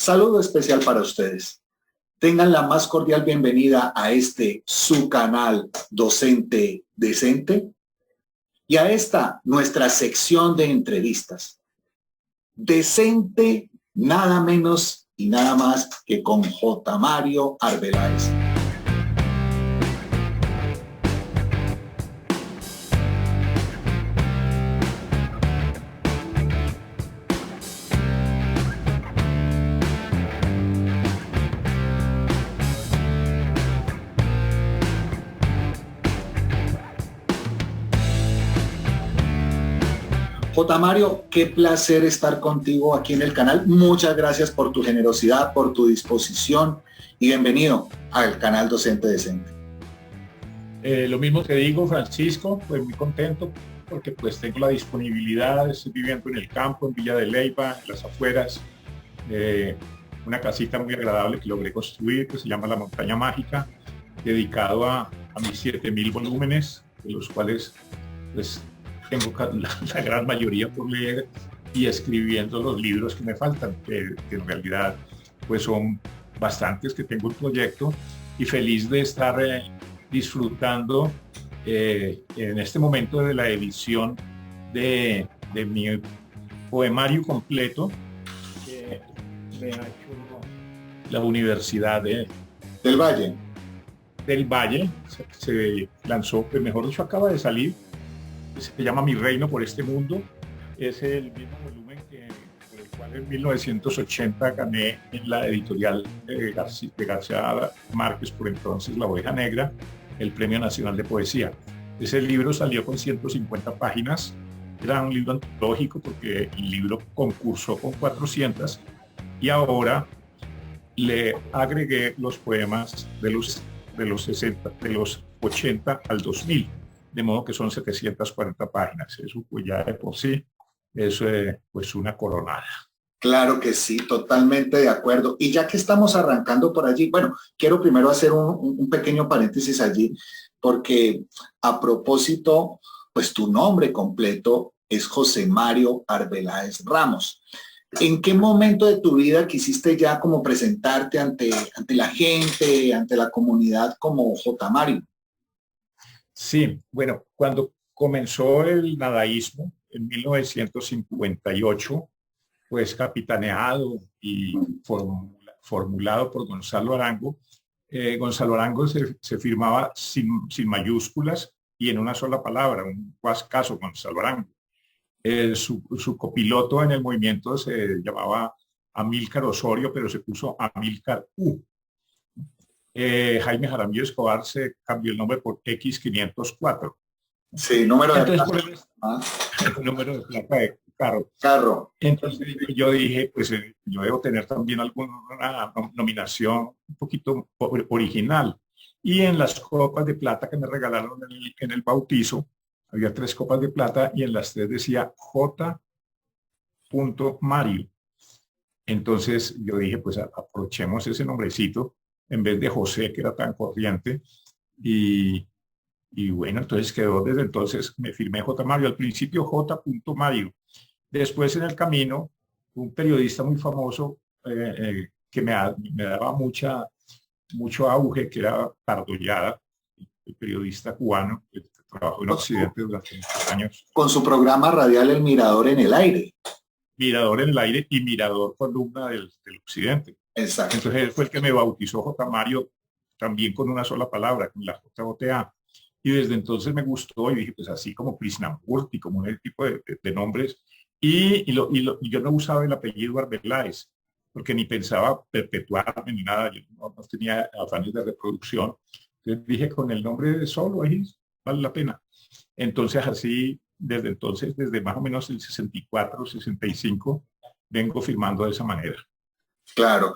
Saludo especial para ustedes. Tengan la más cordial bienvenida a este su canal Docente Decente y a esta nuestra sección de entrevistas. Decente nada menos y nada más que con J. Mario Arbeláez. J. Mario, qué placer estar contigo aquí en el canal. Muchas gracias por tu generosidad, por tu disposición y bienvenido al canal Docente Decente. Lo mismo te digo, Francisco, pues muy contento porque pues tengo la disponibilidad, estoy viviendo en el campo, en Villa de Leyva, en las afueras, una casita muy agradable que logré construir, que se llama La Montaña Mágica, dedicado a mis 7.000 volúmenes, de los cuales pues tengo la gran mayoría por leer y escribiendo los libros que me faltan, que en realidad pues son bastantes, que tengo un proyecto y feliz de estar disfrutando en este momento de la edición de mi poemario completo que me ha hecho la Universidad del Valle. Se lanzó, pues mejor dicho, acaba de salir. Se llama Mi Reino por este Mundo. Es el mismo volumen por el cual en 1980 gané en la editorial de García Márquez, por entonces La Oveja Negra, el Premio Nacional de Poesía. Ese libro salió con 150 páginas. Era un libro antológico porque el libro concursó con 400 y ahora le agregué los poemas de los 80 al 2000. De modo que son 740 páginas. Eso pues ya de por sí es pues una coronada. Claro que sí, totalmente de acuerdo. Y ya que estamos arrancando por allí, bueno, quiero primero hacer un pequeño paréntesis allí, porque a propósito, pues tu nombre completo es José Mario Arbeláez Ramos. ¿En qué momento de tu vida quisiste ya como presentarte ante la gente, ante la comunidad como J. Mario? Sí, bueno, cuando comenzó el nadaísmo en 1958, pues capitaneado y formulado por Gonzalo Arango, Gonzalo Arango se firmaba sin mayúsculas y en una sola palabra, un caso Gonzalo Arango. Su copiloto en el movimiento se llamaba Amílcar Osorio, pero se puso Amílcar U. Jaime Jaramillo Escobar se cambió el nombre por X504. Sí, número de placa. El número de placa de carro. Entonces yo dije, pues yo debo tener también alguna nominación un poquito original. Y en las copas de plata que me regalaron en el bautizo, había 3 copas de plata y en las 3 decía J. Mario. Entonces yo dije, pues aprovechemos ese nombrecito en vez de José, que era tan corriente, y bueno, entonces quedó desde entonces, me firmé J. Mario, al principio J. Mario. Después en el camino, un periodista muy famoso que me daba mucho auge, que era Pardollada, el periodista cubano, que trabajó en Occidente durante muchos años. Con su programa radial El Mirador en el Aire. Mirador en el Aire y Mirador Columna del Occidente. Exacto. Entonces él fue el que me bautizó J. Mario también con una sola palabra, con la JOTA. Y desde entonces me gustó y dije, pues así como Krishnamurti, como ese tipo de nombres. Y yo no usaba el apellido Arbeláez, porque ni pensaba perpetuarme ni nada, yo no tenía afanes de reproducción. Entonces dije, con el nombre de solo ahí vale la pena. Entonces así, desde más o menos el 64, 65, vengo firmando de esa manera. Claro.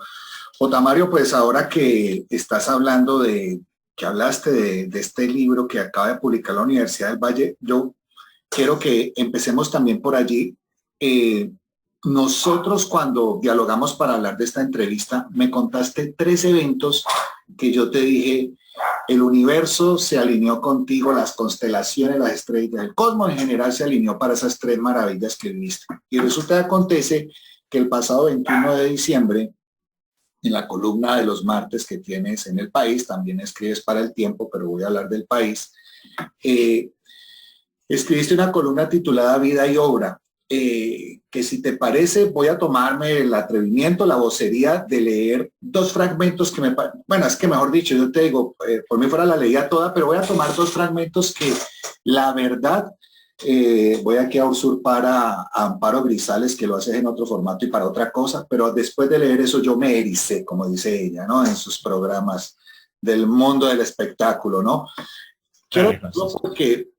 J. Mario, pues ahora que estás hablando que hablaste de este libro que acaba de publicar la Universidad del Valle, yo quiero que empecemos también por allí. Nosotros cuando dialogamos para hablar de esta entrevista, me contaste 3 eventos que yo te dije, el universo se alineó contigo, las constelaciones, las estrellas, el cosmos en general se alineó para esas 3 maravillas que viviste. Y resulta que acontece que el pasado 21 de diciembre en la columna de los martes que tienes en El País, también escribes para El Tiempo, pero voy a hablar del País. Escribiste una columna titulada Vida y Obra, que si te parece voy a tomarme el atrevimiento, la vocería de leer dos fragmentos que bueno, es que mejor dicho, yo te digo, por mí fuera la leía toda, pero voy a tomar dos fragmentos que la verdad voy aquí a usurpar a Amparo Grisales, que lo hace en otro formato y para otra cosa, pero después de leer eso yo me ericé, como dice ella, ¿no? En sus programas del mundo del espectáculo, ¿no? Quiero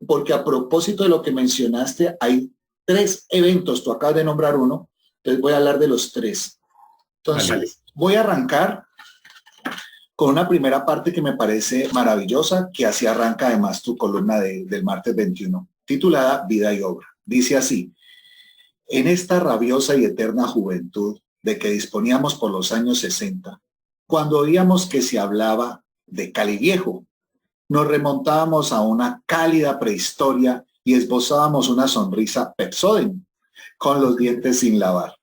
porque a propósito de lo que mencionaste, hay tres eventos, tú acabas de nombrar uno, entonces voy a hablar de los tres. Entonces, voy a arrancar con una primera parte que me parece maravillosa, que así arranca además tu columna del martes 21, titulada Vida y Obra. Dice así: en esta rabiosa y eterna juventud de que disponíamos por los años 60, cuando oíamos que se hablaba de Cali Viejo, nos remontábamos a una cálida prehistoria y esbozábamos una sonrisa Pepsodent, con los dientes sin lavar.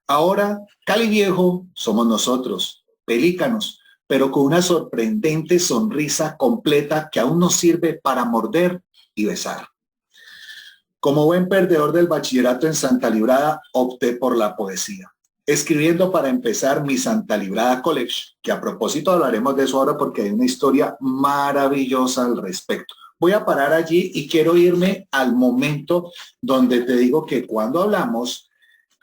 Ahora, Cali Viejo somos nosotros, pelícanos, pero con una sorprendente sonrisa completa que aún nos sirve para morder y besar. Como buen perdedor del bachillerato en Santa Librada, opté por la poesía, escribiendo para empezar mi Santa Librada College, que a propósito hablaremos de eso ahora porque hay una historia maravillosa al respecto. Voy a parar allí y quiero irme al momento donde te digo que cuando hablamos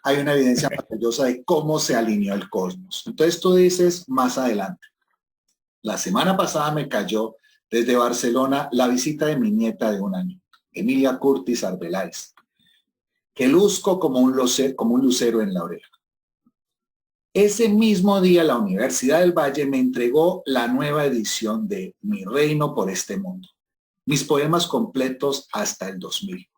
hay una evidencia maravillosa de cómo se alineó el cosmos. Entonces tú dices más adelante: la semana pasada me cayó desde Barcelona la visita de mi nieta de 1 año, Emilia Curtis Arbeláez, que luzco como un lucero en la oreja. Ese mismo día la Universidad del Valle me entregó la nueva edición de Mi Reino por este Mundo, mis poemas completos hasta el 2000,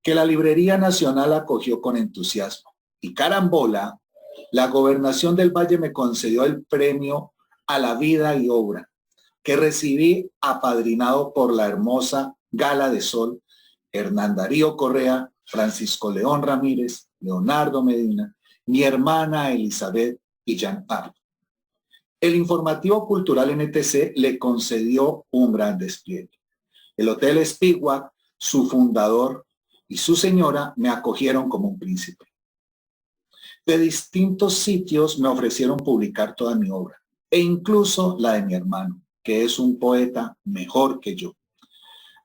que la Librería Nacional acogió con entusiasmo. Y carambola, la Gobernación del Valle me concedió el premio a la vida y obra, que recibí apadrinado por la hermosa Gala de Sol, Hernán Darío Correa, Francisco León Ramírez, Leonardo Medina, mi hermana Elizabeth y Jean Pardo. El Informativo Cultural NTC le concedió un gran despliegue. El Hotel Speedway, su fundador y su señora me acogieron como un príncipe. De distintos sitios me ofrecieron publicar toda mi obra, e incluso la de mi hermano, que es un poeta mejor que yo.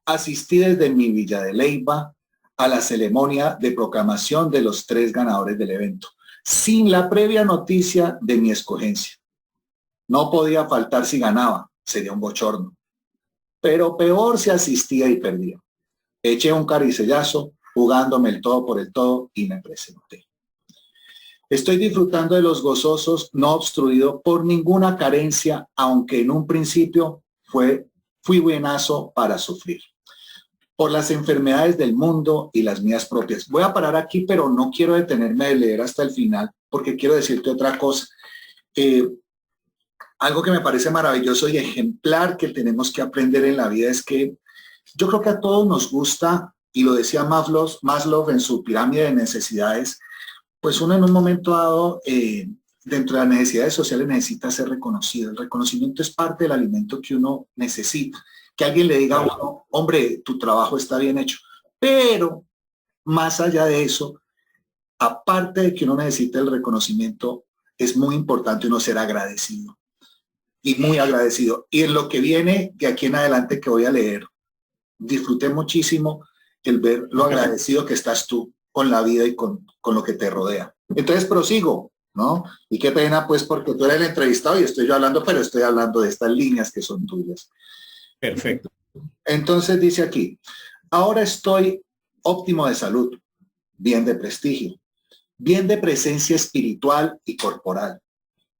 Asistí desde mi villa de Leyva a la ceremonia de proclamación de los 3 ganadores del evento, sin la previa noticia de mi escogencia. No podía faltar si ganaba, sería un bochorno. Pero peor si asistía y perdía. Eché un caricellazo, jugándome el todo por el todo, y me presenté. Estoy disfrutando de los gozosos, no obstruido por ninguna carencia, aunque en un principio fui buenazo para sufrir, por las enfermedades del mundo y las mías propias. Voy a parar aquí, pero no quiero detenerme de leer hasta el final, porque quiero decirte otra cosa. Algo que me parece maravilloso y ejemplar que tenemos que aprender en la vida es que yo creo que a todos nos gusta, y lo decía Maslow en su pirámide de necesidades, pues uno en un momento dado, dentro de las necesidades sociales, necesita ser reconocido. El reconocimiento es parte del alimento que uno necesita. Que alguien le diga a uno: hombre, tu trabajo está bien hecho. Pero más allá de eso, aparte de que uno necesita el reconocimiento, es muy importante uno ser agradecido. Y muy agradecido. Y en lo que viene de aquí en adelante que voy a leer, disfruté muchísimo el ver lo agradecido que estás tú con la vida y con lo que te rodea. Entonces prosigo, ¿no? Y qué pena, pues, porque tú eres el entrevistado y estoy yo hablando, pero estoy hablando de estas líneas que son tuyas. Perfecto. Entonces dice aquí: ahora estoy óptimo de salud, bien de prestigio, bien de presencia espiritual y corporal,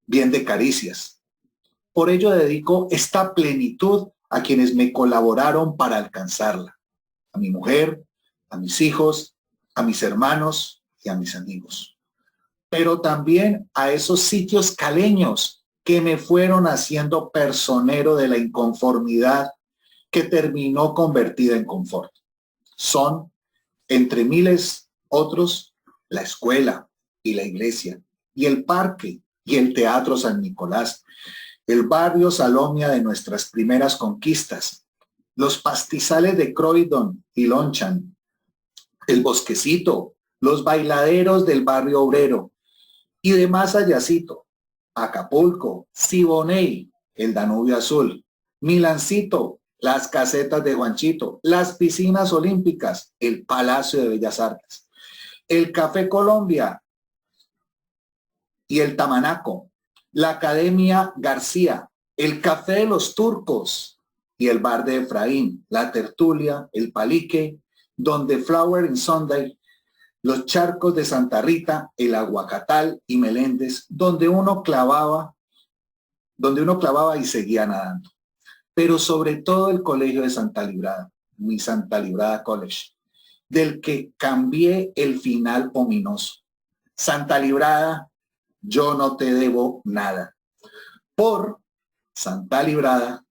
bien de caricias. Por ello dedico esta plenitud a quienes me colaboraron para alcanzarla: a mi mujer, a mis hijos, a mis hermanos y a mis amigos. Pero también a esos sitios caleños que me fueron haciendo personero de la inconformidad que terminó convertida en confort. Son, entre miles otros, la escuela y la iglesia y el parque y el Teatro San Nicolás, el barrio Salomia de nuestras primeras conquistas, los pastizales de Croydon y Lonchan, el Bosquecito, los bailaderos del barrio obrero y de más allácito, Acapulco, Siboney, el Danubio Azul, Milancito, las casetas de Juanchito, las piscinas olímpicas, el Palacio de Bellas Artes, el Café Colombia y el Tamanaco, la Academia García, el Café de los Turcos y el Bar de Efraín, la Tertulia, el Palique, donde Flower and Sunday, los charcos de Santa Rita, el Aguacatal y Meléndez, donde uno clavaba y seguía nadando. Pero sobre todo el colegio de Santa Librada, mi Santa Librada College, del que cambié el final ominoso. Santa Librada, yo no te debo nada. Por Santa Librada,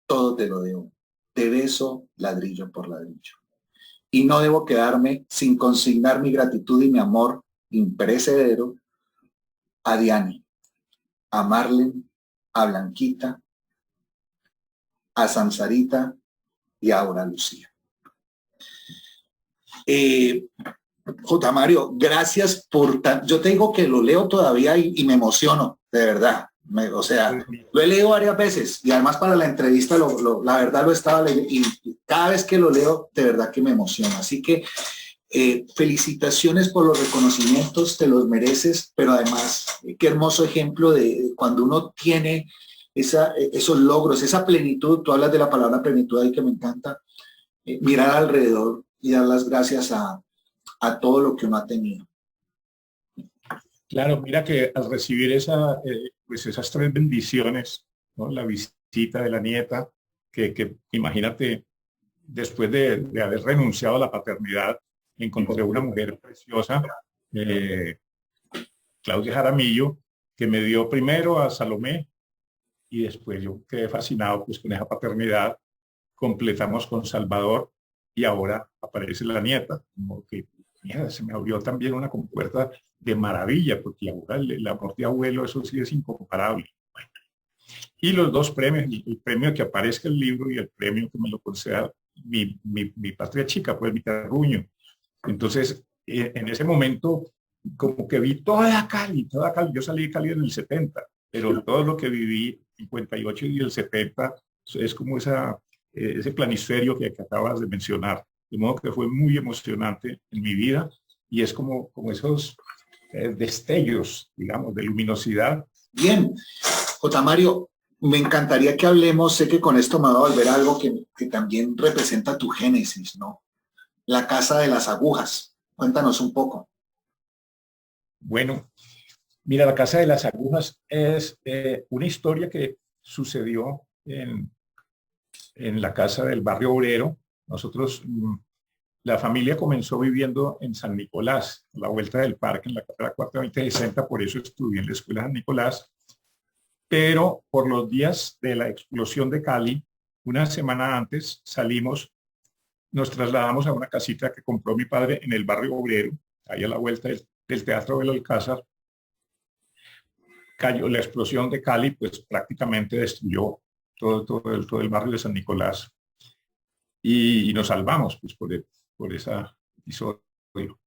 todo te lo debo. Te beso ladrillo por ladrillo. Y no debo quedarme sin consignar mi gratitud y mi amor imperecedero a Diane, a Marlene, a Blanquita, a Sansarita y a Aura Lucía. J. Mario, gracias por yo te digo que lo leo todavía y me emociono, de verdad. O sea, lo he leído varias veces y además para la entrevista la verdad lo estaba leyendo y cada vez que lo leo, de verdad que me emociona. Así que felicitaciones por los reconocimientos, te los mereces, pero además, qué hermoso ejemplo de cuando uno tiene esos logros, esa plenitud. Tú hablas de la palabra plenitud ahí que me encanta, mirar alrededor y dar las gracias a todo lo que uno ha tenido. Claro, mira que al recibir pues esas tres bendiciones, ¿no? La visita de la nieta, que imagínate, después de haber renunciado a la paternidad, encontré una mujer preciosa, Claudia Jaramillo, que me dio primero a Salomé y después yo quedé fascinado pues con esa paternidad. Completamos con Salvador y ahora aparece la nieta, como que mira, se me abrió también una compuerta de maravilla, porque ahora el amor de abuelo, eso sí es incomparable. Bueno, y los dos premios, el premio que aparezca el libro y el premio que me lo conceda mi patria chica, pues mi terruño. Entonces, en ese momento, como que vi toda Cali. Yo salí de Cali en el 70, pero todo lo que viví, 58 y el 70, es como ese planisferio que acabas de mencionar. De modo que fue muy emocionante en mi vida y es como esos destellos, digamos, de luminosidad. Bien, J. Mario, me encantaría que hablemos, sé que con esto me va a volver algo que también representa tu génesis, ¿no? La Casa de las Agujas. Cuéntanos un poco. Bueno, mira, la Casa de las Agujas es una historia que sucedió en la casa del barrio obrero. Nosotros, la familia comenzó viviendo en San Nicolás, a la vuelta del parque, en la carrera cuarta 2060, por eso estudié en la escuela San Nicolás. Pero por los días de la explosión de Cali, una semana antes salimos, nos trasladamos a una casita que compró mi padre en el barrio obrero, ahí a la vuelta del Teatro del Alcázar. Cayó la explosión de Cali, pues prácticamente destruyó todo el barrio de San Nicolás y nos salvamos pues por ese episodio.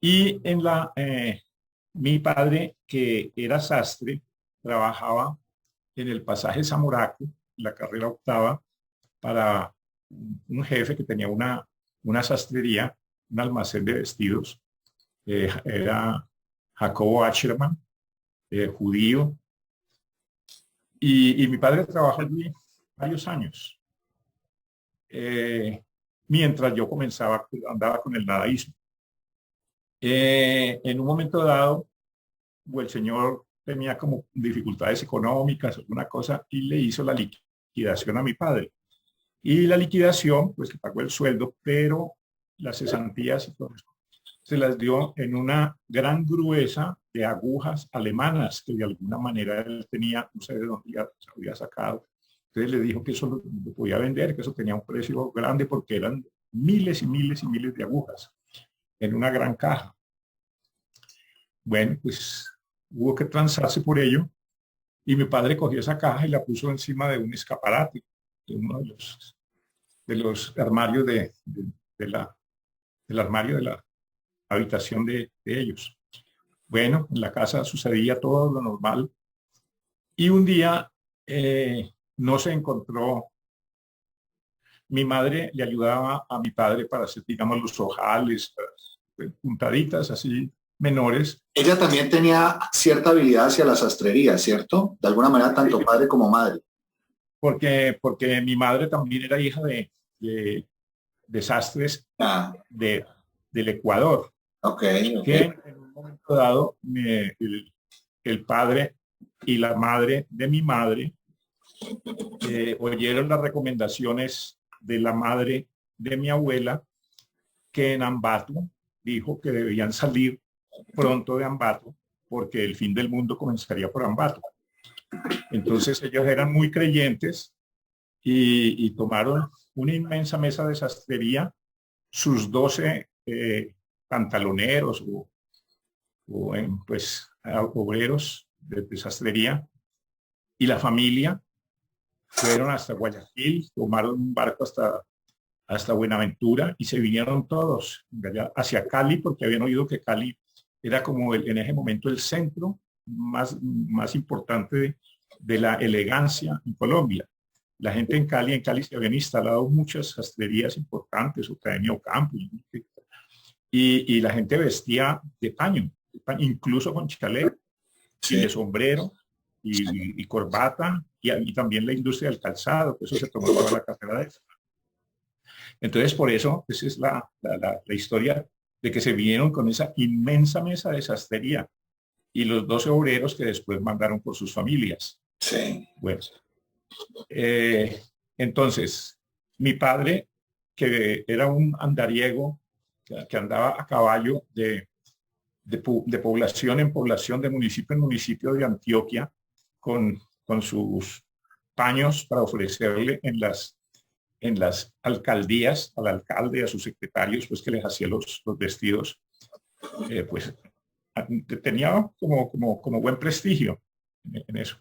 Y mi padre, que era sastre, trabajaba en el pasaje Zamoraco, la carrera octava, para un jefe que tenía una sastrería, un almacén de vestidos. Era Jacobo Acherman, judío. Y mi padre trabajó allí varios años. Mientras yo andaba con el nadaísmo. En un momento dado, el señor tenía como dificultades económicas, alguna cosa, y le hizo la liquidación a mi padre. Y la liquidación, pues que pagó el sueldo, pero las cesantías y todo eso, se las dio en una gran gruesa de agujas alemanas que de alguna manera él tenía, no sé de dónde se había sacado. Entonces le dijo que eso lo podía vender, que eso tenía un precio grande porque eran miles y miles y miles de agujas en una gran caja. Bueno, pues hubo que transarse por ello, y mi padre cogió esa caja y la puso encima de un escaparate, de uno de los armarios de la, del armario de la habitación de ellos. Bueno, en la casa sucedía todo lo normal, y un día no se encontró. Mi madre le ayudaba a mi padre para hacer, digamos, los ojales, puntaditas así menores. Ella también tenía cierta habilidad hacia la sastrería, ¿cierto? De alguna manera, tanto padre como madre. Porque mi madre también era hija de sastres Ah, del Ecuador, ok, ok. que en un momento dado el padre y la madre de mi madre oyeron las recomendaciones de la madre de mi abuela, que en Ambato dijo que debían salir pronto de Ambato porque el fin del mundo comenzaría por Ambato. Entonces ellos eran muy creyentes y tomaron una inmensa mesa de sastrería, sus 12 pantaloneros pues obreros de sastrería, y la familia fueron hasta Guayaquil, tomaron un barco hasta Buenaventura y se vinieron todos allá hacia Cali, porque habían oído que Cali era como en ese momento el centro más importante de la elegancia en Colombia. La gente en Cali se habían instalado muchas sastrerías importantes, Academia Ocampo, y la gente vestía de paño, incluso con chaleco, Sí. y de sombrero y corbata, y también la industria del calzado, que eso se tomó toda la carrera de eso. Entonces, por eso, esa es la historia de que se vinieron con esa inmensa mesa de sastrería y los 12 obreros que después mandaron por sus familias. Sí. Bueno, entonces, mi padre, que era un andariego, que andaba a caballo de población en población, de municipio en municipio de Antioquia, con sus paños para ofrecerle en las alcaldías, al alcalde y a sus secretarios, pues que les hacía los vestidos, pues tenía como buen prestigio en eso.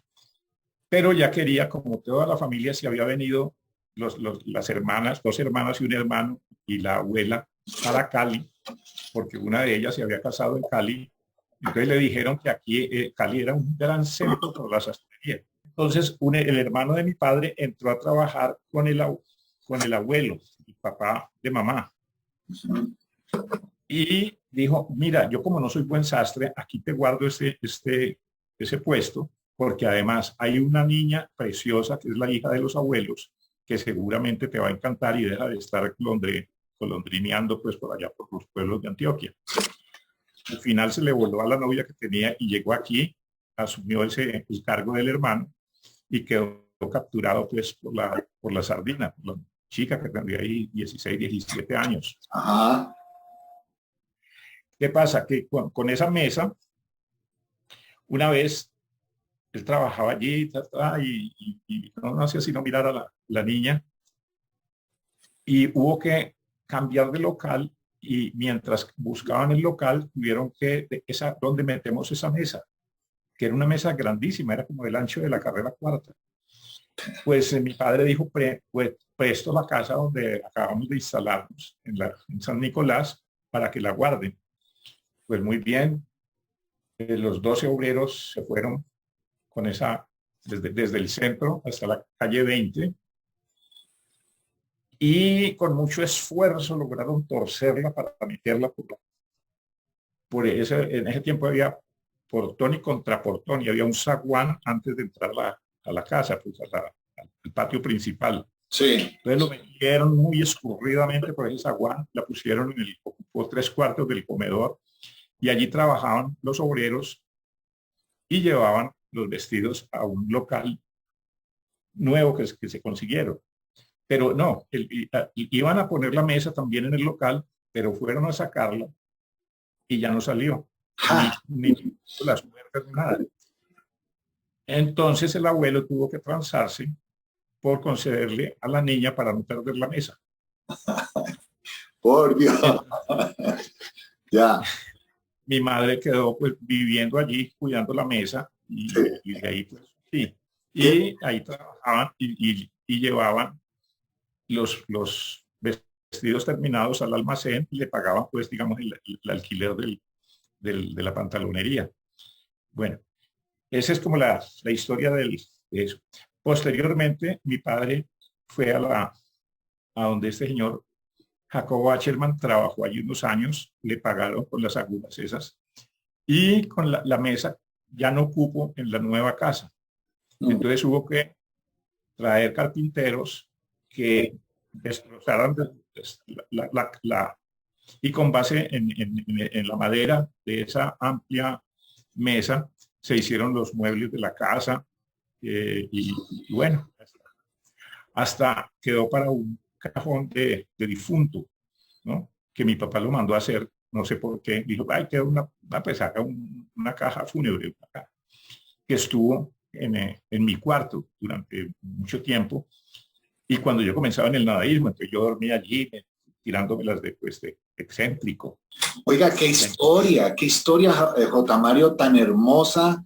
Pero ya quería, como toda la familia se había venido, las hermanas, 2 hermanas y un hermano, y la abuela para Cali, porque una de ellas se había casado en Cali. Entonces le dijeron que aquí Cali era un gran centro por la sastrería. Entonces el hermano de mi padre entró a trabajar con el abuelo, el papá de mamá. Y dijo, mira, yo como no soy buen sastre, aquí te guardo ese puesto, porque además hay una niña preciosa que es la hija de los abuelos, que seguramente te va a encantar y deja de estar golondrineando pues por allá por los pueblos de Antioquia. Al final se le voló a la novia que tenía y llegó aquí, asumió el cargo del hermano y quedó capturado pues por la sardina, por la chica que tendría ahí 16, 17 años. Ajá. ¿Qué pasa? Que con esa mesa, una vez él trabajaba allí y no hacía sino mirar a la niña, y hubo que cambiar de local, y mientras buscaban el local tuvieron que, ¿dónde metemos esa mesa? Que era una mesa grandísima, era como el ancho de la carrera cuarta. Pues mi padre dijo, pues presto la casa donde acabamos de instalarnos, en San Nicolás, para que la guarden. Pues muy bien, los 12 obreros se fueron con esa, desde el centro hasta la calle 20, y con mucho esfuerzo lograron torcerla para meterla en ese tiempo había portón y contraportón, y había un zaguán antes de entrar a la casa, pues al patio principal. Sí. Entonces lo metieron muy escurridamente por ese zaguán, la pusieron ocupó 3/4 del comedor, y allí trabajaban los obreros y llevaban los vestidos a un local nuevo que se consiguieron. Pero no, iban a poner la mesa también en el local, pero fueron a sacarla y ya no salió. Ni las puertas, ni nada. Entonces el abuelo tuvo que transarse por concederle a la niña para no perder la mesa. Por Dios. Ya. mi madre quedó pues viviendo allí, cuidando la mesa Sí. y de ahí pues sí. ¿Qué? Y ahí trabajaban y llevaban los vestidos terminados al almacén y le pagaban pues digamos el alquiler de la pantalonería. Bueno, esa es como la historia de eso. Posteriormente, mi padre fue a donde este señor Jacobo Achelman trabajó allí unos años, le pagaron con las agujas esas y con la mesa ya no cupo en la nueva casa. Mm. Entonces hubo que traer carpinteros que destrozaran y con base en la madera de esa amplia mesa se hicieron los muebles de la casa y bueno, hasta quedó para un cajón de difunto, ¿no? Que mi papá lo mandó a hacer, no sé por qué, dijo, ay, queda pues haga una caja fúnebre, que estuvo en mi cuarto durante mucho tiempo. Y cuando yo comenzaba en el nadaísmo, entonces yo dormía allí, tirándome las de excéntrico. Oiga, qué historia, J. Mario, tan hermosa,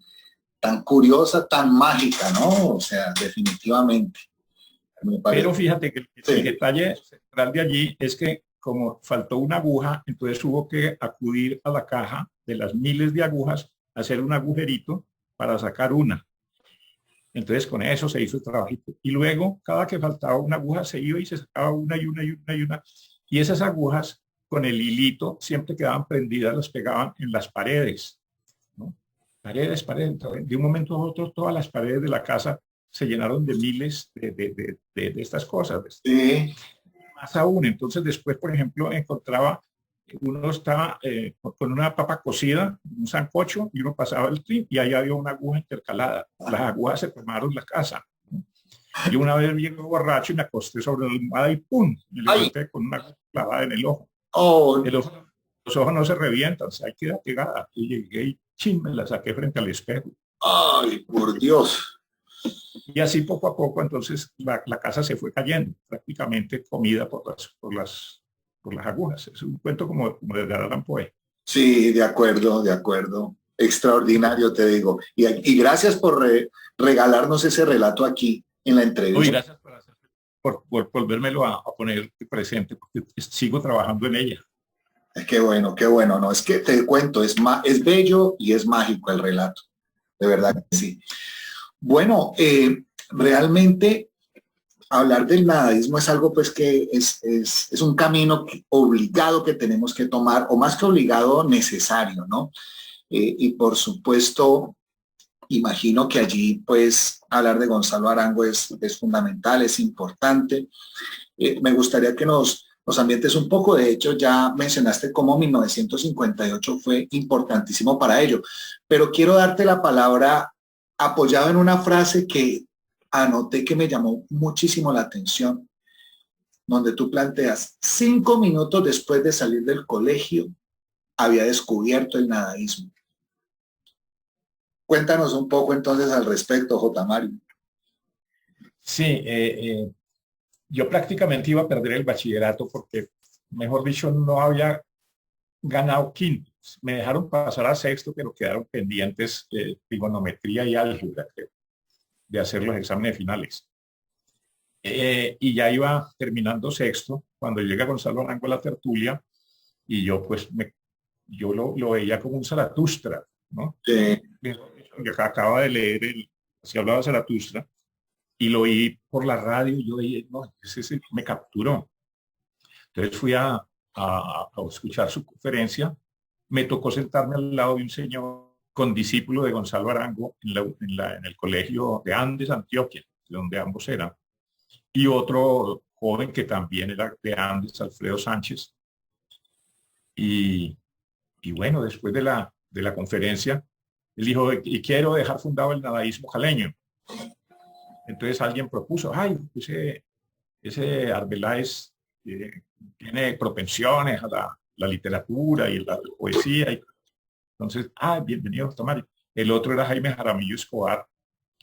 tan curiosa, tan mágica, ¿no? O sea, definitivamente, me parece. Pero fíjate que el Sí. detalle central de allí es que como faltó una aguja, entonces hubo que acudir a la caja de las miles de agujas, hacer un agujerito para sacar una. Entonces con eso se hizo el trabajito. Y luego, cada que faltaba una aguja, se iba y se sacaba una y una y una y una. Y esas agujas, con el hilito, siempre quedaban prendidas, las pegaban en las paredes, ¿no? Paredes. De un momento a otro, todas las paredes de la casa se llenaron de miles de estas cosas. Sí. Más aún, entonces después, por ejemplo, encontraba, uno estaba con una papa cocida, un sancocho, y uno pasaba el trin y ahí había una aguja intercalada. Las agujas se tomaron la casa. Yo una vez llegué borracho y me acosté sobre la almohada y ¡pum! Me Ay, levanté con una clavada en el ojo. oh, El ojo. Los ojos no se revientan, se ahí queda pegada. Y llegué y chin, me la saqué frente al espejo. ay, por Dios. Y así poco a poco, entonces, la casa se fue cayendo, prácticamente comida por las agujas. Es un cuento como de Edgar Allan Poe. Sí, de acuerdo, de acuerdo. Extraordinario, te digo. Y gracias por regalarnos ese relato aquí en la Hoy, entrevista. gracias por volvérmelo a poner presente, porque sigo trabajando en ella. Qué bueno, no, es que te cuento, es bello y es mágico el relato, de verdad que sí. Bueno, realmente hablar del nadaísmo es algo pues que es un camino obligado que tenemos que tomar, o más que obligado, necesario, ¿no? Y por supuesto, imagino que allí pues hablar de Gonzalo Arango es fundamental, es importante. Me gustaría que nos ambientes un poco. De hecho, ya mencionaste cómo 1958 fue importantísimo para ello, pero quiero darte la palabra apoyado en una frase que anoté que me llamó muchísimo la atención, donde tú planteas, 5 minutos después de salir del colegio, había descubierto el nadaísmo. Cuéntanos un poco entonces al respecto, J. Mario. Sí, yo prácticamente iba a perder el bachillerato porque, mejor dicho, no había ganado quinto. Me dejaron pasar a sexto, pero quedaron pendientes trigonometría y álgebra, creo, de hacer los exámenes finales. Y ya iba terminando sexto cuando llega Gonzalo Arango a la tertulia y yo pues yo lo veía como un Zaratustra, ¿no? Que acaba de leer si hablaba de Zaratustra y lo oí por la radio y yo dije, no, ese me capturó. Entonces fui a escuchar su conferencia. Me tocó sentarme al lado de un señor condiscípulo de Gonzalo Arango en el colegio de Andes, Antioquia, donde ambos eran, y otro joven que también era de Andes, Alfredo Sánchez. Y, y bueno, después de la conferencia, él dijo, y quiero dejar fundado el nadaísmo caleño. Entonces alguien propuso, ay, ese Arbeláez tiene propensiones a la literatura y la poesía. Entonces, bienvenido, Tomás. El otro era Jaime Jaramillo Escobar,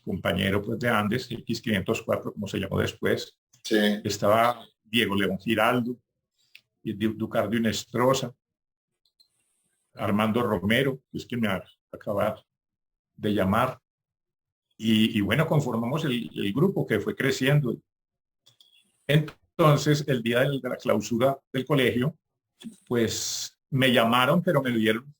compañero pues, de Andes, X504, como se llamó después. Sí. Estaba Diego León Giraldo, y Ducardio Inestrosa. Armando Romero, que es quien me acaba de llamar. Y bueno, conformamos el grupo que fue creciendo. Entonces, el día de la clausura del colegio, pues me llamaron, pero me dieron,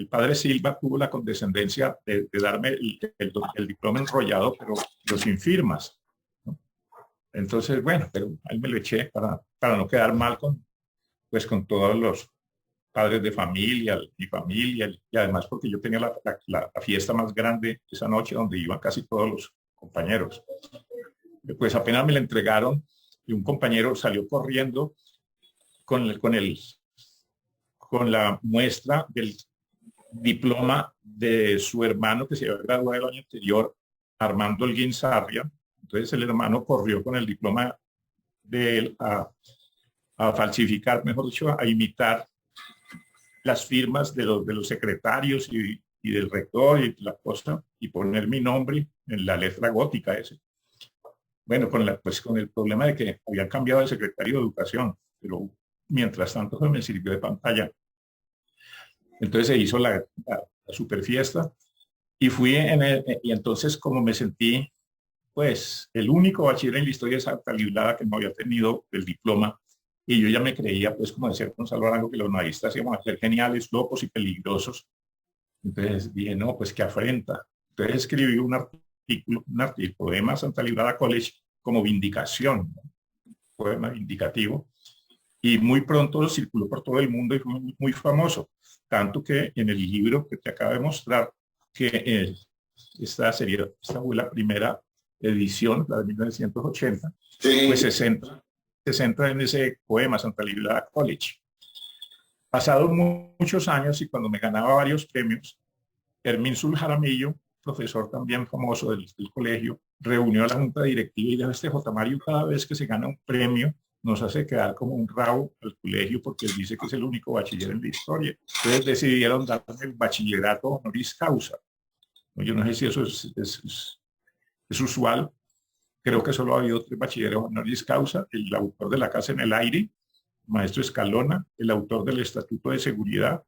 padre Silva tuvo la condescendencia de darme el diploma enrollado, pero sin firmas, ¿no? Entonces, bueno, pero ahí me lo eché para no quedar mal con todos los padres de familia, mi familia, y además porque yo tenía la fiesta más grande esa noche donde iban casi todos los compañeros. Pues apenas me la entregaron y un compañero salió corriendo con la muestra del diploma de su hermano que se había graduado el año anterior, Armando Holguín Sarria. Entonces el hermano corrió con el diploma de él a falsificar, mejor dicho, a imitar las firmas de los secretarios y del rector y la cosa, y poner mi nombre en la letra gótica ese. Bueno, con el problema de que habían cambiado de secretario de Educación, pero mientras tanto me sirvió de pantalla. Entonces se hizo la super fiesta y y entonces como me sentí, pues, el único bachiller en la historia de Santa Librada que no había tenido el diploma, y yo ya me creía, pues, como decía Gonzalo Arango, que los maristas íbamos a ser geniales, locos y peligrosos. Entonces dije, no, pues qué afrenta. Entonces escribí un artículo, poema Santa Librada College como vindicación, ¿no? Poema vindicativo. Y muy pronto lo circuló por todo el mundo y fue muy, muy famoso. Tanto que en el libro que te acabo de mostrar, que esta fue la primera edición, la de 1980, sí. Pues se centra en ese poema Santa Librada College. Pasados muchos años y cuando me ganaba varios premios, Hermínsul Jaramillo, profesor también famoso del colegio, reunió a la junta directiva y dijo: este J. Mario cada vez que se gana un premio nos hace quedar como un rabo al colegio porque él dice que es el único bachiller en la historia. Entonces decidieron darme el bachillerato honoris causa. Yo no sé si eso es usual. Creo que solo ha habido 3 bachilleres honoris causa: el autor de La Casa en el Aire, maestro Escalona, el autor del Estatuto de Seguridad,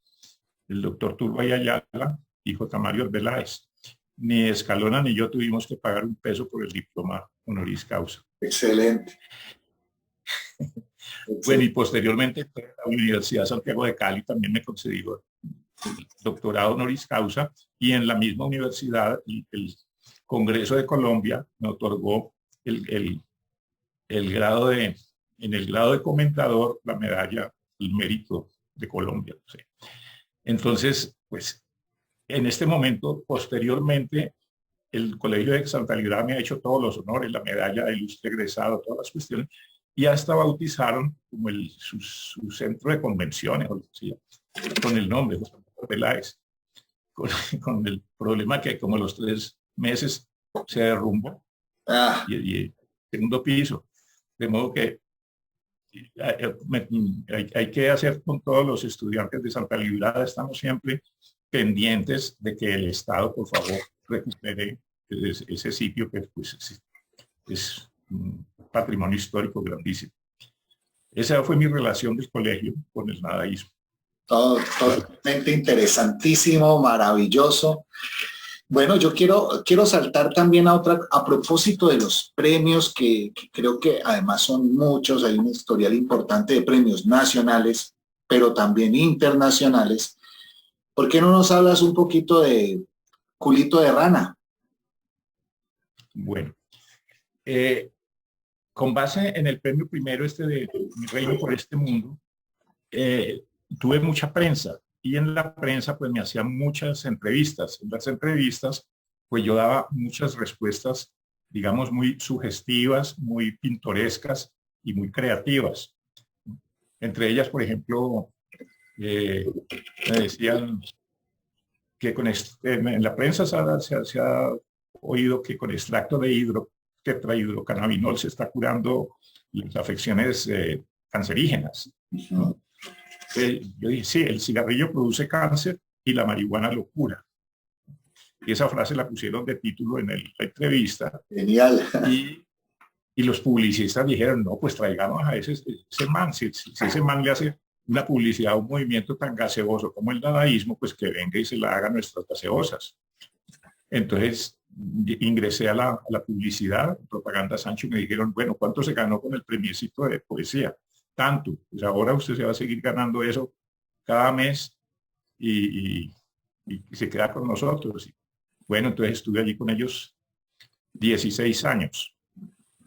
el doctor Turbay Ayala y J. Mario Arbeláez. Ni Escalona ni yo tuvimos que pagar un peso por el diploma honoris causa. Excelente. Bueno, y posteriormente la Universidad Santiago de Cali también me concedió el doctorado honoris causa, y en la misma universidad el Congreso de Colombia me otorgó en el grado de comentador la medalla del mérito de Colombia. ¿Sí? Entonces, pues, en este momento, posteriormente, el Colegio de Santa Librada me ha hecho todos los honores, la medalla de ilustre egresado, todas las cuestiones, y hasta bautizaron como su centro de convenciones, con el nombre José Peláez, con el problema que como los 3 meses se derrumbó y el segundo piso, de modo que hay que hacer con todos los estudiantes de Santa Librada, estamos siempre pendientes de que el Estado, por favor, recupere ese sitio que pues, es un patrimonio histórico grandísimo. Esa fue mi relación del colegio con el nadaísmo. Totalmente interesantísimo, maravilloso. Bueno, yo quiero saltar también a propósito de los premios que creo que además son muchos. Hay un historial importante de premios nacionales, pero también internacionales. ¿Por qué no nos hablas un poquito de Culito de Rana? Bueno, con base en el premio primero de Mi Reino por este Mundo, tuve mucha prensa, y en la prensa pues me hacían muchas entrevistas. En las entrevistas pues yo daba muchas respuestas, digamos, muy sugestivas, muy pintorescas y muy creativas. Entre ellas, por ejemplo, me decían que en la prensa se ha oído que con extracto de tetrahidrocannabinol se está curando las afecciones cancerígenas, ¿no? Yo dije, sí, el cigarrillo produce cáncer y la marihuana lo cura. Y esa frase la pusieron de título en la entrevista. Genial. Y los publicistas dijeron, no, pues traigamos a ese man. Si ese man le hace una publicidad, un movimiento tan gaseoso como el dadaísmo, pues que venga y se la haga nuestras gaseosas. Entonces ingresé a la publicidad, propaganda Sancho, y me dijeron, bueno, ¿cuánto se ganó con el premiecito de poesía? Tanto. Pues ahora usted se va a seguir ganando eso cada mes y se queda con nosotros. Y bueno, entonces estuve allí con ellos 16 años.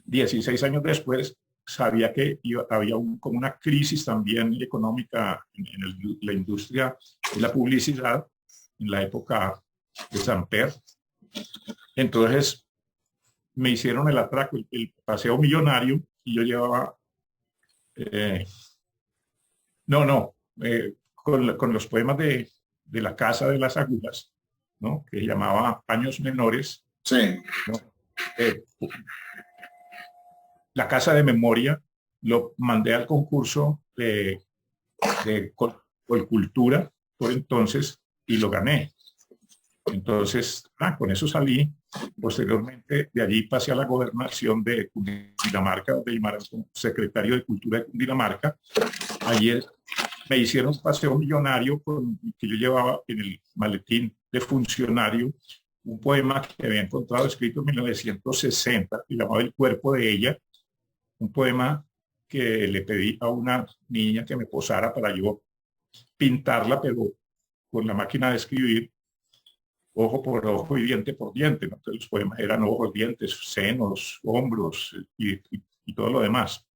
16 años después sabía que había como una crisis también económica en la industria de la publicidad en la época de Samper. Entonces me hicieron el atraco, el paseo millonario, y yo llevaba, con los poemas de la Casa de las Agujas, ¿no? Que llamaba Paños Menores. Sí. ¿No? La Casa de Memoria lo mandé al concurso de Colcultura por entonces y lo gané. Entonces, con eso salí. Posteriormente, de allí pasé a la gobernación de Cundinamarca, de secretario de Cultura de Cundinamarca. Ayer me hicieron un paseo millonario que yo llevaba en el maletín de funcionario un poema que había encontrado escrito en 1960 y llamado El cuerpo de ella, un poema que le pedí a una niña que me posara para yo pintarla, pero con la máquina de escribir, ojo por ojo y diente por diente, ¿no? Entonces los poemas eran ojos, dientes, senos, hombros y todo lo demás.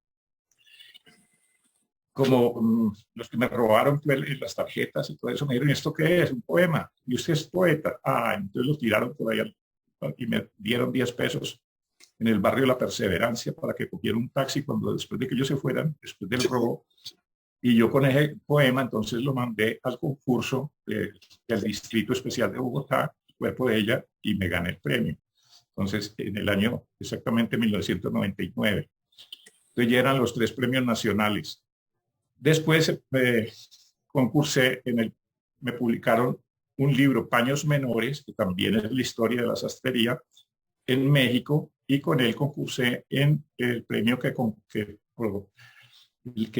Como los que me robaron las tarjetas y todo eso, me dijeron, ¿esto qué es? Un poema. Y usted es poeta. Entonces los tiraron por ahí y me dieron 10 pesos en el barrio La Perseverancia para que cogiera un taxi después de que ellos se fueran, después del robo. Y yo con ese poema entonces lo mandé al concurso del Distrito Especial de Bogotá, el cuerpo de ella, y me gané el premio. Entonces, en el año exactamente 1999. Entonces ya eran los 3 premios nacionales. Después concursé me publicaron un libro, Paños Menores, que también es la historia de la sastrería, en México, y con él concursé en el premio que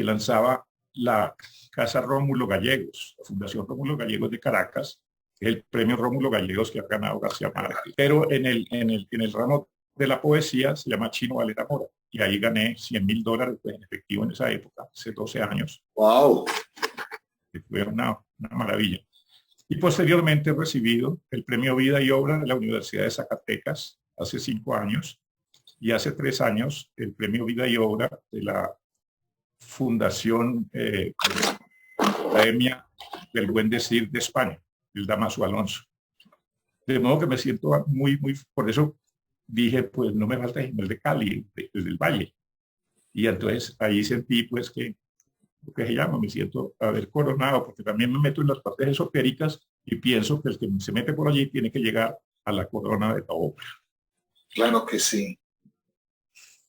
lanzaba la Casa Rómulo Gallegos, la Fundación Rómulo Gallegos de Caracas, el premio Rómulo Gallegos que ha ganado García Márquez. Pero en el ramo de la poesía se llama Chino Valera Mora, y ahí gané $100,000 en efectivo en esa época, hace 12 años. ¡Wow! Fue una maravilla. Y posteriormente he recibido el premio Vida y Obra de la Universidad de Zacatecas hace 5 años, y hace 3 años el premio Vida y Obra de la Fundación Academia del Buen Decir de España, el Damaso Alonso. De modo que me siento muy, por eso dije, pues no me falta el de Cali, del Valle. Y entonces ahí sentí pues que, lo que se llama, me siento haber coronado, porque también me meto en las partes esotéricas y pienso que el que se mete por allí tiene que llegar a la corona de la obra. Claro que sí.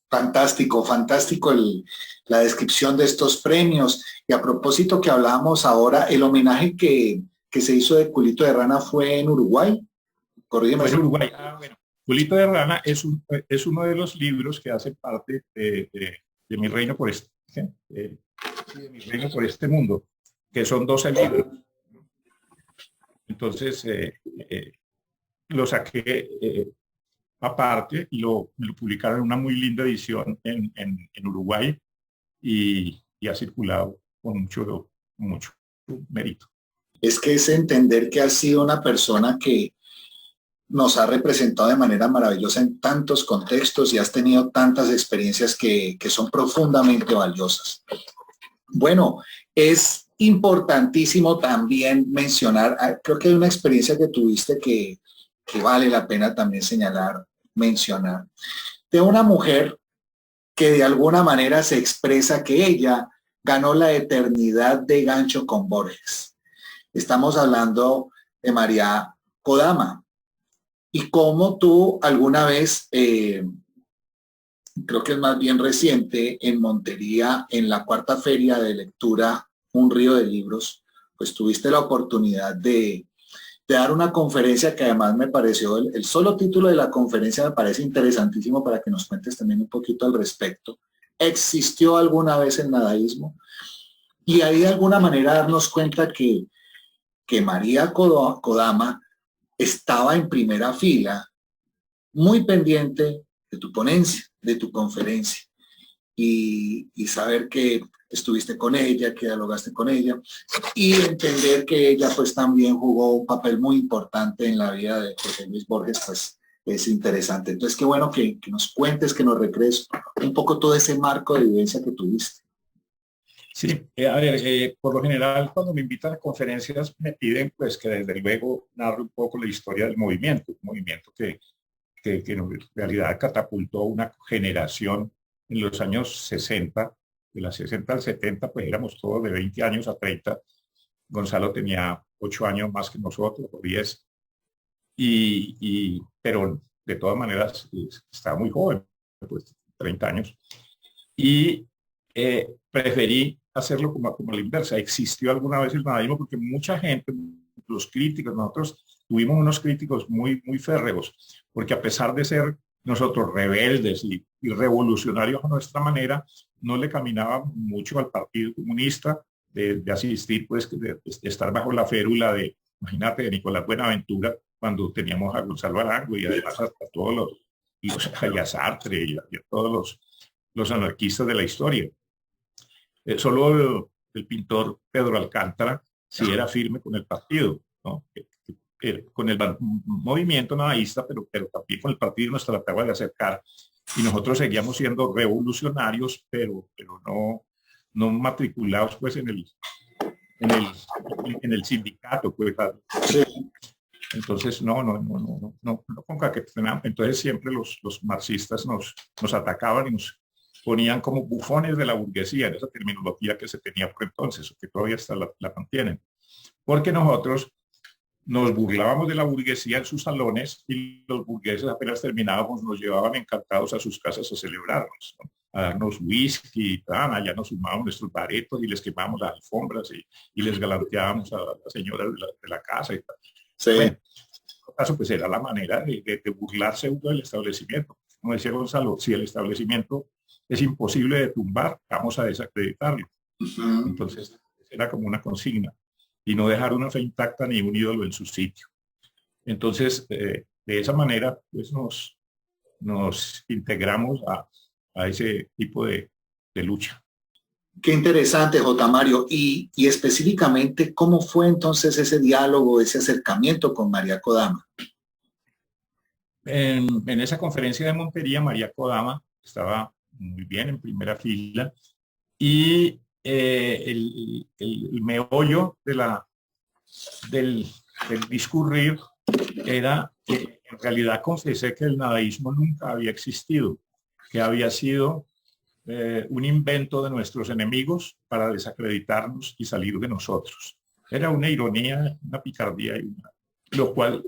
Fantástico, fantástico la descripción de estos premios. Y a propósito que hablábamos ahora, el homenaje que se hizo de Culito de Rana fue en Uruguay. Corrígeme. Fue en Uruguay. Bueno. Culito de Rana es uno de los libros que hacen parte de mi reino por de mi reino por este mundo, que son 12 libros. Entonces lo saqué aparte y me lo publicaron en una muy linda edición en Uruguay y ha circulado con mucho mérito. Es que es entender que has sido una persona que nos ha representado de manera maravillosa en tantos contextos y has tenido tantas experiencias que son profundamente valiosas. Bueno, es importantísimo también mencionar, creo que hay una experiencia que tuviste que vale la pena también mencionar, de una mujer que de alguna manera se expresa que ella ganó la eternidad de gancho con Borges. Estamos hablando de María Kodama. Y cómo tú alguna vez, creo que es más bien reciente, en Montería, en la 4ª feria de lectura, Un río de libros, pues tuviste la oportunidad de dar una conferencia que además me pareció, el solo título de la conferencia me parece interesantísimo para que nos cuentes también un poquito al respecto. ¿Existió alguna vez el nadaísmo? Y ahí de alguna manera darnos cuenta que María Kodama estaba en primera fila, muy pendiente de tu ponencia, de tu conferencia, y saber que estuviste con ella, que dialogaste con ella, y entender que ella pues también jugó un papel muy importante en la vida de Jorge Luis Borges, pues es interesante. Entonces, qué bueno que nos cuentes, que nos recrees un poco todo ese marco de vivencia que tuviste. Sí, a ver, por lo general cuando me invitan a conferencias me piden pues que desde luego narre un poco la historia del movimiento, un movimiento que en realidad catapultó una generación en los años 60, de las 60 al 70, pues éramos todos de 20 años a 30. Gonzalo tenía 8 años más que nosotros, o 10, pero de todas maneras estaba muy joven, pues 30 años. Y preferí hacerlo como a la inversa. Existió alguna vez el nadaísmo porque mucha gente, los críticos, nosotros tuvimos unos críticos muy férreos, porque a pesar de ser nosotros rebeldes y revolucionarios a nuestra manera, no le caminaban mucho al Partido Comunista de asistir, pues, de estar bajo la férula de, imagínate, de Nicolás Buenaventura, cuando teníamos a Gonzalo Arango y además a todos y a Sartre y a todos los anarquistas de la historia. Solo el pintor Pedro Alcántara sí era firme con el partido, ¿no? Con el movimiento nadaísta, pero también con el partido nos trataba de acercar y nosotros seguíamos siendo revolucionarios, pero no matriculados pues en el sindicato, pues. Sí. Entonces, no concatenamos. Entonces siempre los marxistas nos atacaban y nos ponían como bufones de la burguesía, en esa terminología que se tenía por entonces, o que todavía está la mantienen. Porque nosotros nos burlábamos de la burguesía en sus salones y los burgueses apenas terminábamos nos llevaban encantados a sus casas a celebrarnos, ¿no? A darnos whisky y tal, allá nos sumábamos nuestros baretos y les quemábamos las alfombras y les galanteábamos a las señoras de la casa y tal. Sí. Bueno, en todo caso, pues era la manera de burlarse uno del establecimiento. Como decía Gonzalo, si el establecimiento es imposible de tumbar, vamos a desacreditarlo. Entonces, era como una consigna y no dejar una fe intacta ni un ídolo en su sitio. Entonces, de esa manera, pues nos integramos a ese tipo de lucha. Qué interesante, J. Mario. Y específicamente, ¿cómo fue entonces ese diálogo, ese acercamiento con María Kodama? En esa conferencia de Montería, María Kodama estaba muy bien en primera fila y el meollo del discurrir era que en realidad confesé que el nadaísmo nunca había existido, que había sido un invento de nuestros enemigos para desacreditarnos y salir de nosotros. Era una ironía, una picardía, lo cual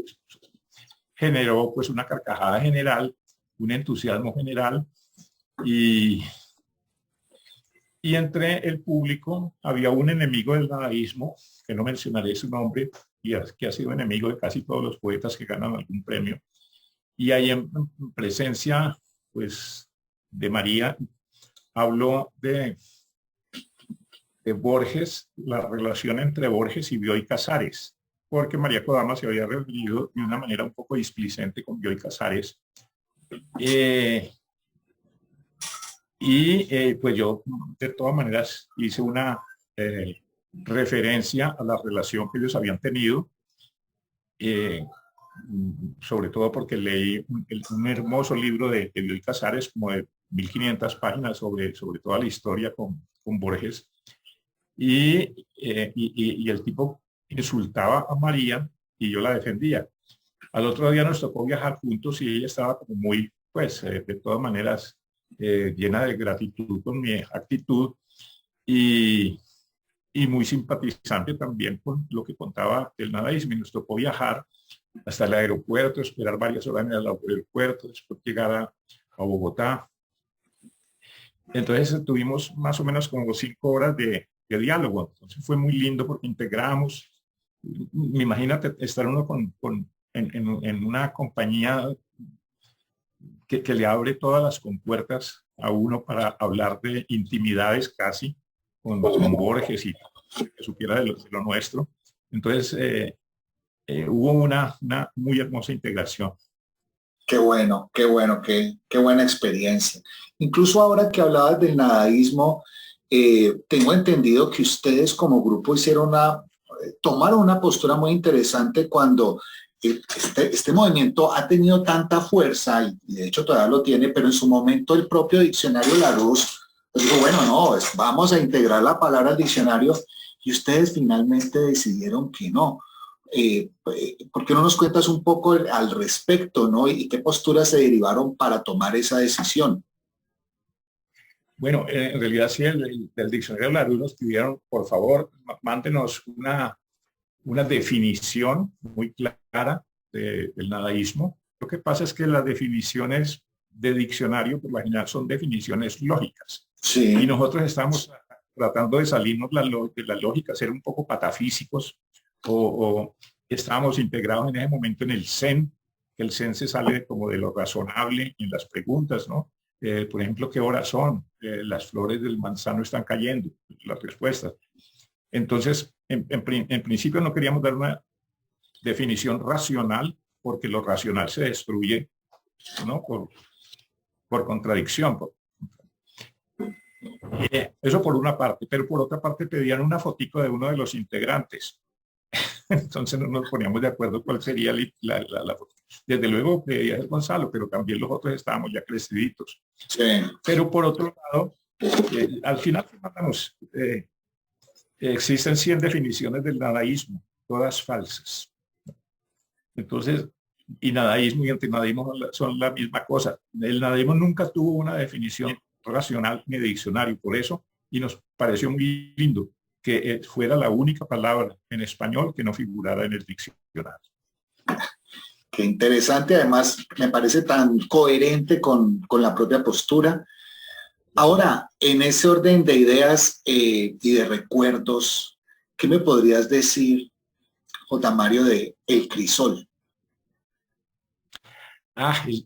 generó pues una carcajada general, un entusiasmo general y entre el público había un enemigo del nadaísmo, que no mencionaré su nombre, y que ha sido enemigo de casi todos los poetas que ganan algún premio. Y ahí en presencia pues de María habló de Borges, la relación entre Borges y Bioy Casares, porque María Kodama se había referido de una manera un poco displicente con Bioy Casares. Pues yo de todas maneras hice una referencia a la relación que ellos habían tenido, sobre todo porque leí un hermoso libro de Bioy Casares, como de 1500 páginas sobre toda la historia con Borges. Y el tipo insultaba a María y yo la defendía. Al otro día nos tocó viajar juntos y ella estaba como muy, pues, de todas maneras, llena de gratitud con mi actitud y muy simpatizante también con lo que contaba del nadaísmo. Y nos tocó viajar hasta el aeropuerto, esperar varias horas en el aeropuerto, después llegar a Bogotá. Entonces tuvimos más o menos como 5 horas de diálogo. Entonces fue muy lindo porque integramos. Imagínate estar uno en una compañía que le abre todas las compuertas a uno para hablar de intimidades casi, con Borges y que supiera de lo nuestro. Entonces, hubo una muy hermosa integración. Qué bueno, qué bueno, qué buena experiencia. Incluso ahora que hablabas del nadaísmo, tengo entendido que ustedes como grupo tomaron una postura muy interesante cuando este movimiento ha tenido tanta fuerza y de hecho todavía lo tiene, pero en su momento el propio diccionario Larousse pues dijo, bueno, no, vamos a integrar la palabra al diccionario y ustedes finalmente decidieron que no. ¿Por qué no nos cuentas un poco al respecto, ¿no? Y qué posturas se derivaron para tomar esa decisión? Bueno, en realidad sí, del diccionario Larousse nos pidieron, por favor, mándenos una definición muy clara del nadaísmo. Lo que pasa es que las definiciones de diccionario, por lo general, son definiciones lógicas. Sí. Y nosotros estamos tratando de salirnos de la lógica, ser un poco patafísicos, o estábamos integrados en ese momento en el Zen, que el Zen se sale como de lo razonable en las preguntas, ¿no? Por ejemplo, ¿qué horas son? Las flores del manzano están cayendo, las respuestas. Entonces, en principio no queríamos dar una definición racional, porque lo racional se destruye, ¿no? Por contradicción. Eso por una parte, pero por otra parte pedían una fotico de uno de los integrantes. Entonces no nos poníamos de acuerdo cuál sería la foto. Desde luego pedía ser Gonzalo, pero también los otros estábamos ya creciditos. Sí. Pero por otro lado, al final existen 100 definiciones del nadaísmo, todas falsas. Entonces, y nadaísmo y antinadaísmo son la misma cosa. El nadaísmo nunca tuvo una definición racional ni de diccionario, por eso, y nos pareció muy lindo que fuera la única palabra en español que no figurara en el diccionario. Qué interesante, además me parece tan coherente con la propia postura. Ahora, en ese orden de ideas y de recuerdos, ¿qué me podrías decir, J. Mario, de El Crisol?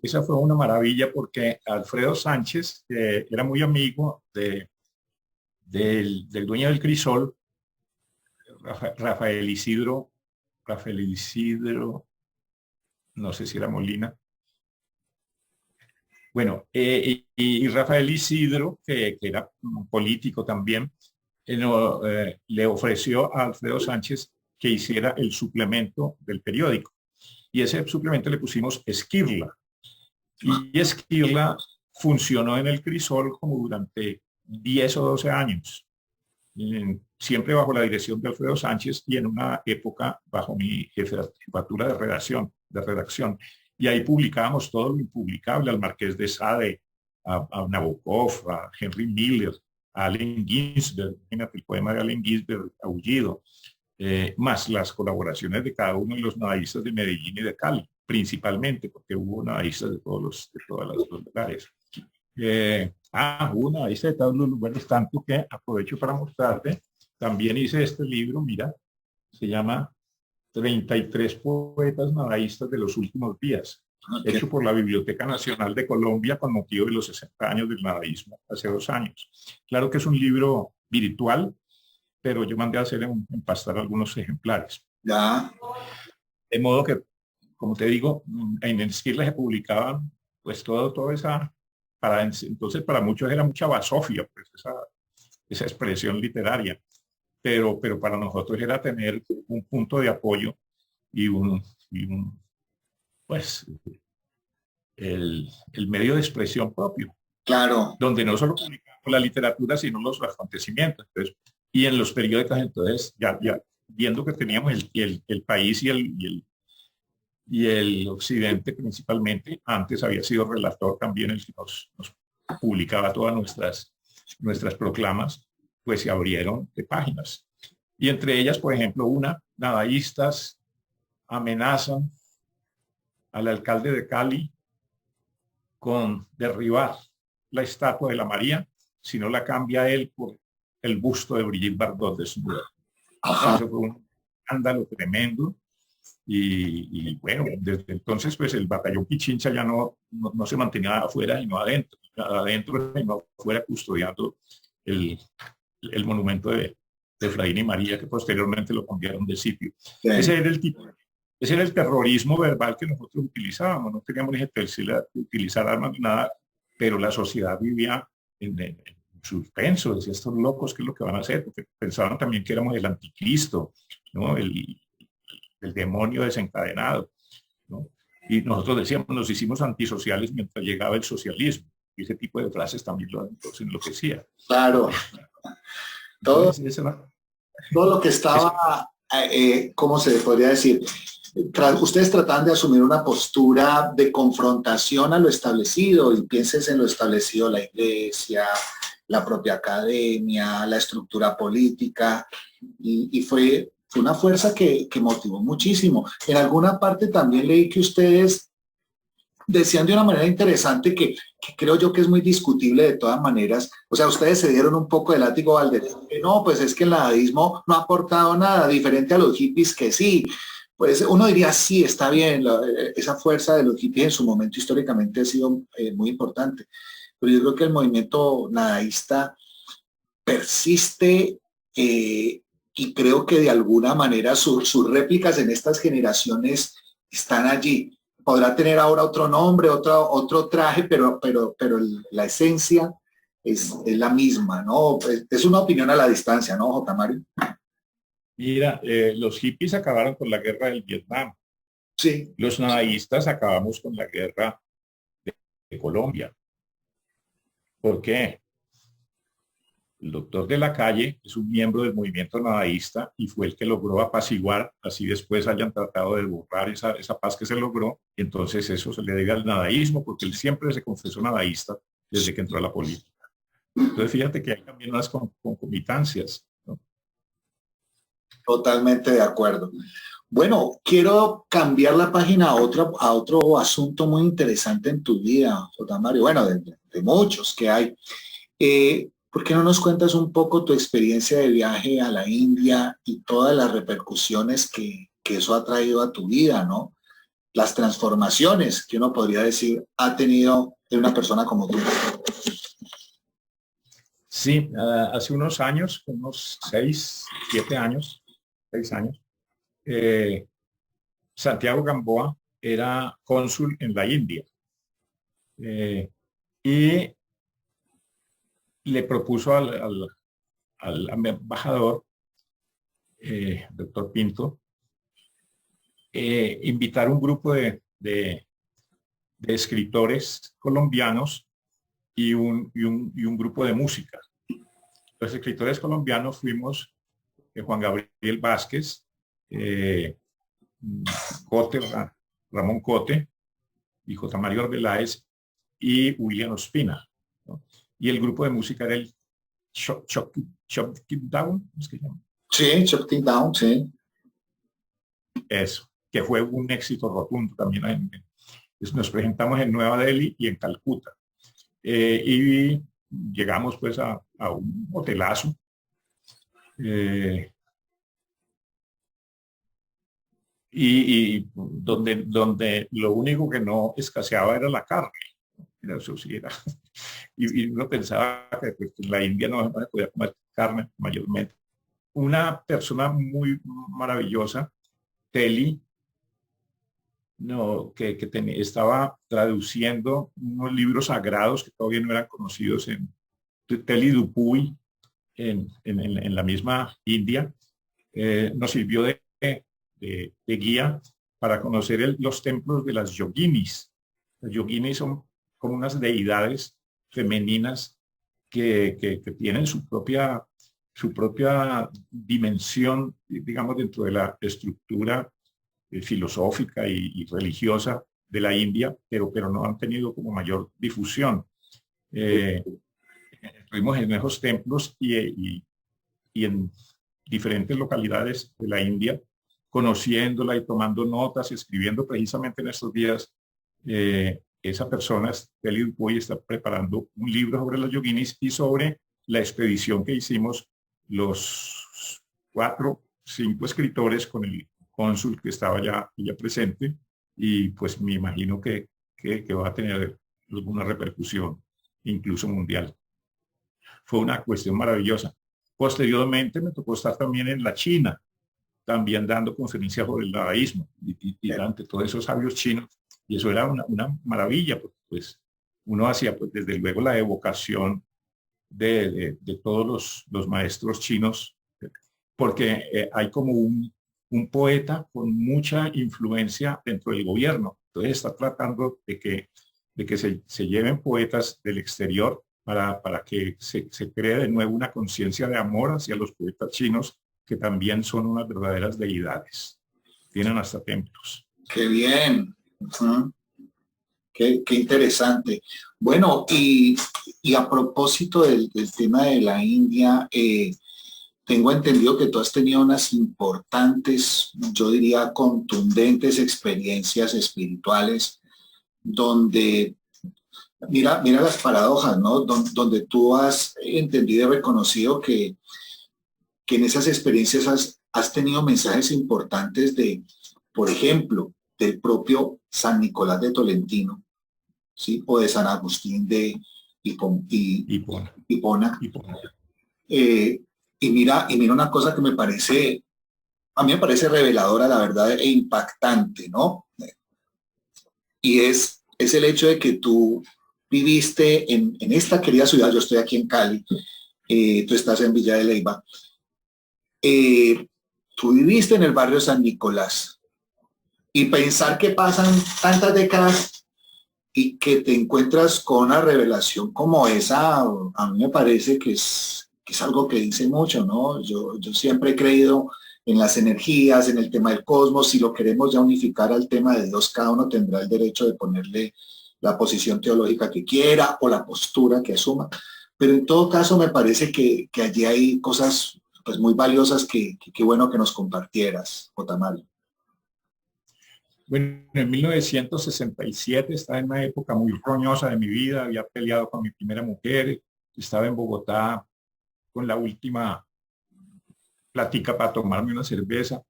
Esa fue una maravilla porque Alfredo Sánchez, que era muy amigo del dueño del Crisol, Rafael Isidro, no sé si era Molina. Bueno, y Rafael Isidro, que era un político también, le ofreció a Alfredo Sánchez que hiciera el suplemento del periódico. Y ese suplemento le pusimos Esquirla. Y Esquirla funcionó en el Crisol como durante 10 o 12 años. Siempre bajo la dirección de Alfredo Sánchez y en una época bajo mi jefatura de redacción. Y ahí publicábamos todo lo impublicable, al Marqués de Sade, a Nabokov, a Henry Miller, a Allen Ginsberg, imagínate el poema de Allen Ginsberg, Aullido, más las colaboraciones de cada uno de los nadaístas de Medellín y de Cali, principalmente, porque hubo nadaístas de todos los lugares. Hubo nadaístas de todos los lugares, tanto que aprovecho para mostrarte, también hice este libro, mira, se llama 33 poetas nadaístas de los últimos días, hecho por la Biblioteca Nacional de Colombia con motivo de los 60 años del nadaísmo, hace 2 años. Claro que es un libro virtual, pero yo mandé a hacer empastar algunos ejemplares. Ya. De modo que, como te digo, en Esquirla se publicaban pues toda esa, entonces para muchos era mucha basofia, pues esa expresión literaria. Pero para nosotros era tener un punto de apoyo y pues, el medio de expresión propio. Claro. Donde no solo publicamos la literatura, sino los acontecimientos. Entonces, y en los periódicos, entonces, ya viendo que teníamos el país y el occidente principalmente, antes había sido relator también el que nos publicaba todas nuestras proclamas, pues se abrieron de páginas. Y entre ellas, por ejemplo, nadaístas amenazan al alcalde de Cali con derribar la estatua de la María si no la cambia él por el busto de Brigitte Bardot desnuda. Eso fue un escándalo tremendo. Y bueno, desde entonces, pues el batallón Pichincha ya no se mantenía afuera, sino adentro y no afuera, custodiando el monumento de Efraín y María, que posteriormente lo cambiaron de sitio. Sí. Ese era el terrorismo verbal que nosotros utilizábamos. No teníamos ni que utilizar armas ni nada, pero la sociedad vivía en suspenso. Decía, estos locos, ¿qué es lo que van a hacer? Porque pensaban también que éramos el anticristo, ¿no? El demonio desencadenado, ¿no? Y nosotros decíamos, nos hicimos antisociales mientras llegaba el socialismo. Y ese tipo de frases también nos enloquecía. Claro. Entonces, todo lo que estaba, ¿cómo se podría decir? Ustedes tratan de asumir una postura de confrontación a lo establecido, y pienses en lo establecido, la iglesia, la propia academia, la estructura política, y fue una fuerza que motivó muchísimo. En alguna parte también leí que ustedes decían de una manera interesante que creo yo que es muy discutible de todas maneras. O sea, ustedes se dieron un poco de látigo al decir que no, pues es que el nadaísmo no ha aportado nada, diferente a los hippies que sí. Pues uno diría, sí, está bien, esa fuerza de los hippies en su momento históricamente ha sido muy importante. Pero yo creo que el movimiento nadaísta persiste, y creo que de alguna manera sus réplicas en estas generaciones están allí. Podrá tener ahora otro nombre, otro traje, pero la esencia es la misma, ¿no? Es una opinión a la distancia, ¿no, J. Mario? Mira, los hippies acabaron con la guerra del Vietnam. Sí. Los nadaístas acabamos con la guerra de Colombia. ¿Por qué? El doctor de la Calle es un miembro del movimiento nadaísta y fue el que logró apaciguar, así después hayan tratado de borrar esa paz que se logró, y entonces eso se le debe al nadaísmo, porque él siempre se confesó nadaísta desde que entró a la política. Entonces fíjate que hay también unas concomitancias, ¿no? Totalmente de acuerdo. Bueno, quiero cambiar la página a otro asunto muy interesante en tu vida, J. Mario. Bueno, de muchos que hay. ¿Por qué no nos cuentas un poco tu experiencia de viaje a la India y todas las repercusiones que eso ha traído a tu vida, ¿no? Las transformaciones que uno podría decir ha tenido en una persona como tú. Sí, hace unos años, unos 6 años, Santiago Gamboa era cónsul en la India, y le propuso al embajador, doctor Pinto, invitar un grupo de escritores colombianos y un grupo de música. Los escritores colombianos fuimos Juan Gabriel Vázquez, Cote, Ramón Cote y J. Mario Arbeláez y William Ospina, ¿no? Y el grupo de música era el Chop It Down, ¿cómo es que se llama? Sí, Chop It Down, sí. Eso, que fue un éxito rotundo también. Nos presentamos en Nueva Delhi y en Calcuta. Y llegamos pues a un hotelazo. Y donde lo único que no escaseaba era la carne. Eso sí era. Y uno pensaba que pues, en la India no se podía comer carne mayormente. Una persona muy maravillosa, Teli, no, que estaba traduciendo unos libros sagrados que todavía no eran conocidos en Teli Dupuy, en la misma India, nos sirvió de guía para conocer los templos de las yoginis. Las yoginis son como unas deidades femeninas que tienen su propia dimensión, digamos, dentro de la estructura filosófica y religiosa de la India, pero no han tenido como mayor difusión. Estuvimos en esos templos y en diferentes localidades de la India, conociéndola y tomando notas y escribiendo precisamente en estos días. Esa persona, Teli Dupuy, está preparando un libro sobre los yoginis y sobre la expedición que hicimos los 4, 5 escritores con el cónsul que estaba ya presente, y pues me imagino que va a tener alguna repercusión, incluso mundial. Fue una cuestión maravillosa. Posteriormente me tocó estar también en la China, también dando conferencias sobre el dadaísmo y ante todos esos sabios chinos. Y eso era una maravilla, porque pues uno hacía pues desde luego la evocación de todos los maestros chinos, porque hay como un poeta con mucha influencia dentro del gobierno. Entonces está tratando de que se lleven poetas del exterior para que se cree de nuevo una conciencia de amor hacia los poetas chinos, que también son unas verdaderas deidades. Tienen hasta templos. Qué bien. Qué interesante. Bueno, y a propósito del tema de la India, tengo entendido que tú has tenido unas importantes, yo diría contundentes experiencias espirituales donde, mira las paradojas, ¿no? Donde tú has entendido y reconocido que en esas experiencias has tenido mensajes importantes de, por ejemplo, del propio San Nicolás de Tolentino, ¿sí? O de San Agustín de Hipona. Hipona. Y mira una cosa que a mí me parece reveladora, la verdad, e impactante, ¿no? Y es el hecho de que tú viviste en esta querida ciudad. Yo estoy aquí en Cali, tú estás en Villa de Leyva. Tú viviste en el barrio San Nicolás, y pensar que pasan tantas décadas y que te encuentras con una revelación como esa, a mí me parece que es algo que dice mucho, ¿no? Yo siempre he creído en las energías, en el tema del cosmos. Si lo queremos ya unificar al tema de Dios, cada uno tendrá el derecho de ponerle la posición teológica que quiera o la postura que asuma. Pero en todo caso me parece que allí hay cosas pues muy valiosas que bueno que nos compartieras, Otamal. Bueno, en 1967 estaba en una época muy roñosa de mi vida, había peleado con mi primera mujer, estaba en Bogotá con la última plática para tomarme una cerveza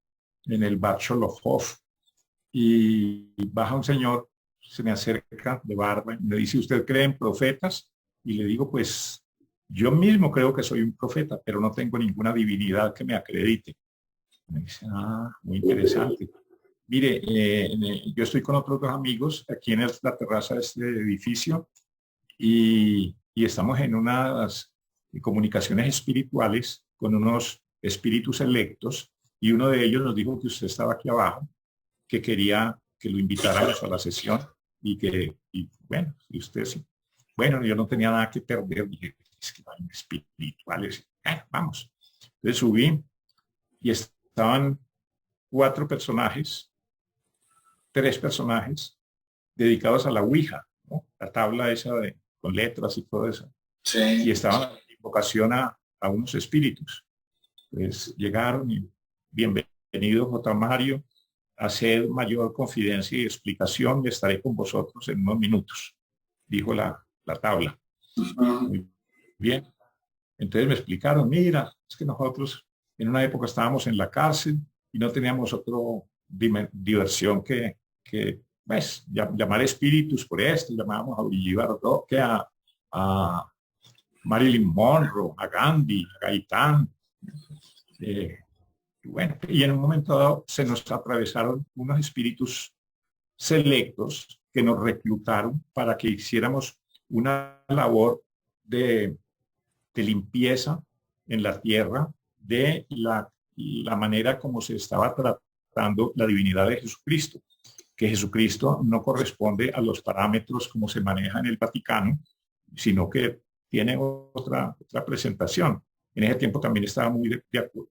en el bar Cholojov, y baja un señor, se me acerca de barba y me dice: ¿usted cree en profetas? Y le digo: pues yo mismo creo que soy un profeta, pero no tengo ninguna divinidad que me acredite. Me dice: muy interesante. Mire, yo estoy con otros dos amigos aquí en la terraza de este edificio, y estamos en unas comunicaciones espirituales con unos espíritus electos, y uno de ellos nos dijo que usted estaba aquí abajo, que quería que lo invitáramos a la sesión, y bueno, y usted sí. Bueno, yo no tenía nada que perder, dije: es que van espirituales, vamos. Entonces subí y estaban tres personajes dedicados a la Ouija, ¿no? La tabla esa con letras y todo eso. Sí. Y estaban en invocación a unos espíritus. Pues llegaron y: bienvenido, J. Mario, a hacer mayor confidencia y explicación, y estaré con vosotros en unos minutos, dijo la tabla. Muy bien. Entonces me explicaron: mira, es que nosotros en una época estábamos en la cárcel y no teníamos otra diversión que pues, llamar espíritus por esto. Llamábamos a Brigitte Bardot, a Marilyn Monroe, a Gandhi, a Gaitán. Bueno, y en un momento dado se nos atravesaron unos espíritus selectos que nos reclutaron para que hiciéramos una labor de limpieza en la tierra de la manera como se estaba tratando la divinidad de Jesucristo, que Jesucristo no corresponde a los parámetros como se maneja en el Vaticano, sino que tiene otra presentación. En ese tiempo también estaba muy de acuerdo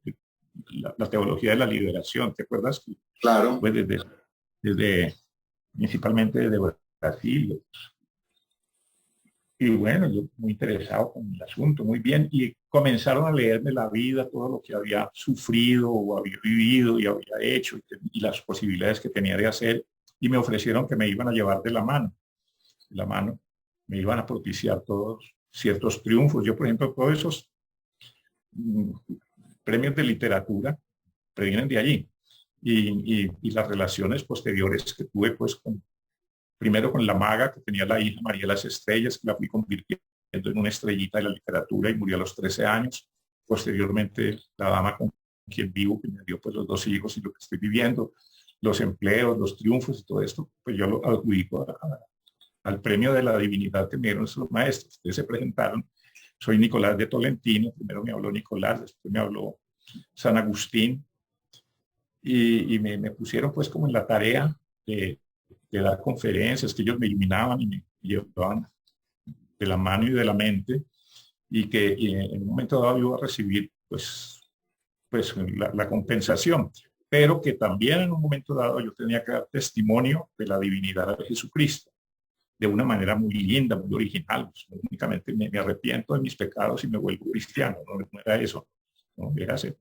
la teología de la liberación, ¿te acuerdas? Claro. Pues desde principalmente desde Brasil. Y bueno, yo muy interesado con el asunto, muy bien, y comenzaron a leerme la vida, todo lo que había sufrido o había vivido y había hecho, y las posibilidades que tenía de hacer, y me ofrecieron que me iban a llevar de la mano, me iban a propiciar todos ciertos triunfos. Yo, por ejemplo, todos esos premios de literatura provienen de allí, y las relaciones posteriores que tuve, pues, primero con la maga que tenía la hija María de las Estrellas, que la fui convirtiendo en una estrellita de la literatura y murió a los 13 años. posteriormente la dama con quien vivo, que me dio pues los 2 hijos y lo que estoy viviendo, los empleos, los triunfos y todo esto, pues yo lo adjudico al premio de la divinidad que me dieron nuestros maestros. Ustedes se presentaron, soy Nicolás de Tolentino, primero me habló Nicolás, después me habló San Agustín, y me pusieron pues como en la tarea de dar conferencias, que ellos me iluminaban y me llevaban de la mano y de la mente, y en un momento dado yo iba a recibir pues la compensación, pero que también en un momento dado yo tenía que dar testimonio de la divinidad de Jesucristo, de una manera muy linda, muy original. Pues, únicamente me arrepiento de mis pecados y me vuelvo cristiano, no era eso, no era hacer.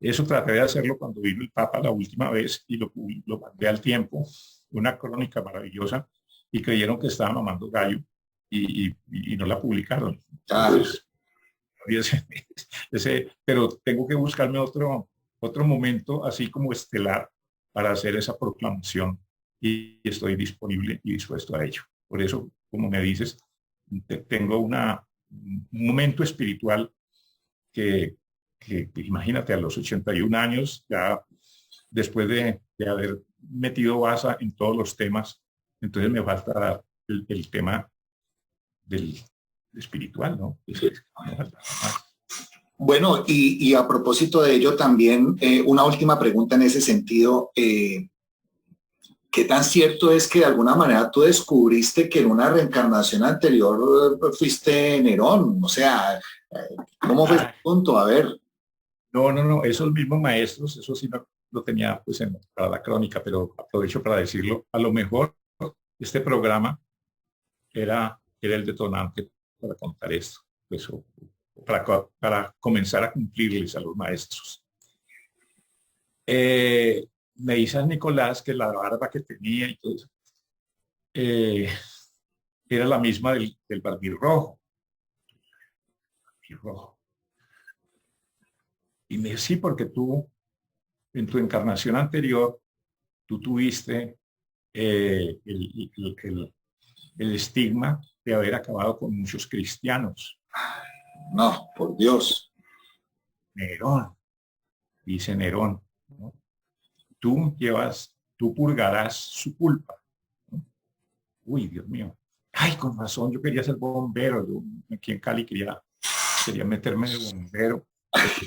Eso traté de hacerlo cuando vino el Papa la última vez y lo mandé al Tiempo, una crónica maravillosa, y creyeron que estaba mamando gallo y no la publicaron. Entonces, pero tengo que buscarme otro momento así como estelar para hacer esa proclamación, y estoy disponible y dispuesto a ello. Por eso, como me dices, tengo un momento espiritual que imagínate, a los 81 años, ya después de haber metido baza en todos los temas, entonces me falta dar el tema del espiritual, ¿no? Bueno, y a propósito de ello también, una última pregunta en ese sentido. ¿Qué tan cierto es que de alguna manera tú descubriste que en una reencarnación anterior fuiste Nerón? O sea, ¿cómo fue ese punto? A ver. No, esos mismos maestros, eso sí lo tenía pues para la crónica, pero aprovecho para decirlo. A lo mejor este programa era el detonante para contar esto, pues, para comenzar a cumplirles a los maestros. Me dice Nicolás que la barba que tenía y todo eso era la misma del barbirrojo. Y me dice, sí, porque tú, en tu encarnación anterior, tú tuviste el estigma de haber acabado con muchos cristianos. No, por Dios. Nerón, dice Nerón, ¿no? Tú purgarás su culpa, ¿no? Uy, Dios mío. Ay, con razón, yo quería ser bombero. Yo aquí en Cali quería meterme de bombero,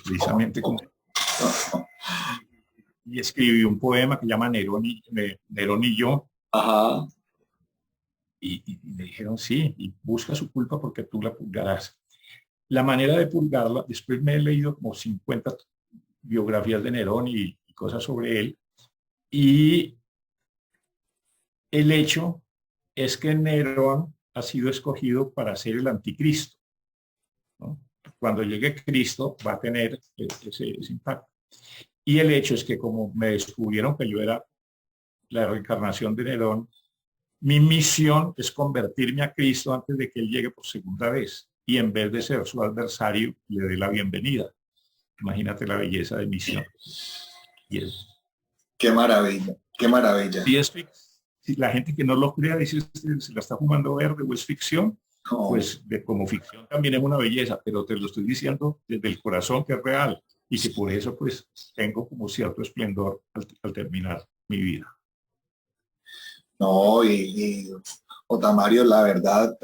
precisamente como... Y escribí un poema que llama Nerón y yo. Ajá. Y me dijeron, sí, y busca su culpa porque tú la purgarás. La manera de purgarla, después me he leído como 50 biografías de Nerón y cosas sobre él, y el hecho es que Nerón ha sido escogido para ser el anticristo, ¿no? Cuando llegue Cristo va a tener ese impacto. Y el hecho es que como me descubrieron que yo era la reencarnación de Nerón, mi misión es convertirme a Cristo antes de que Él llegue por segunda vez, y en vez de ser su adversario, le dé la bienvenida. Imagínate la belleza de misión. Y es, qué maravilla, qué maravilla. Si la gente que no lo crea dice se la está fumando verde o es ficción, no. Pues como ficción también es una belleza, pero te lo estoy diciendo desde el corazón, que es real, y que por eso pues tengo como cierto esplendor al terminar mi vida. No, Otamario, la verdad,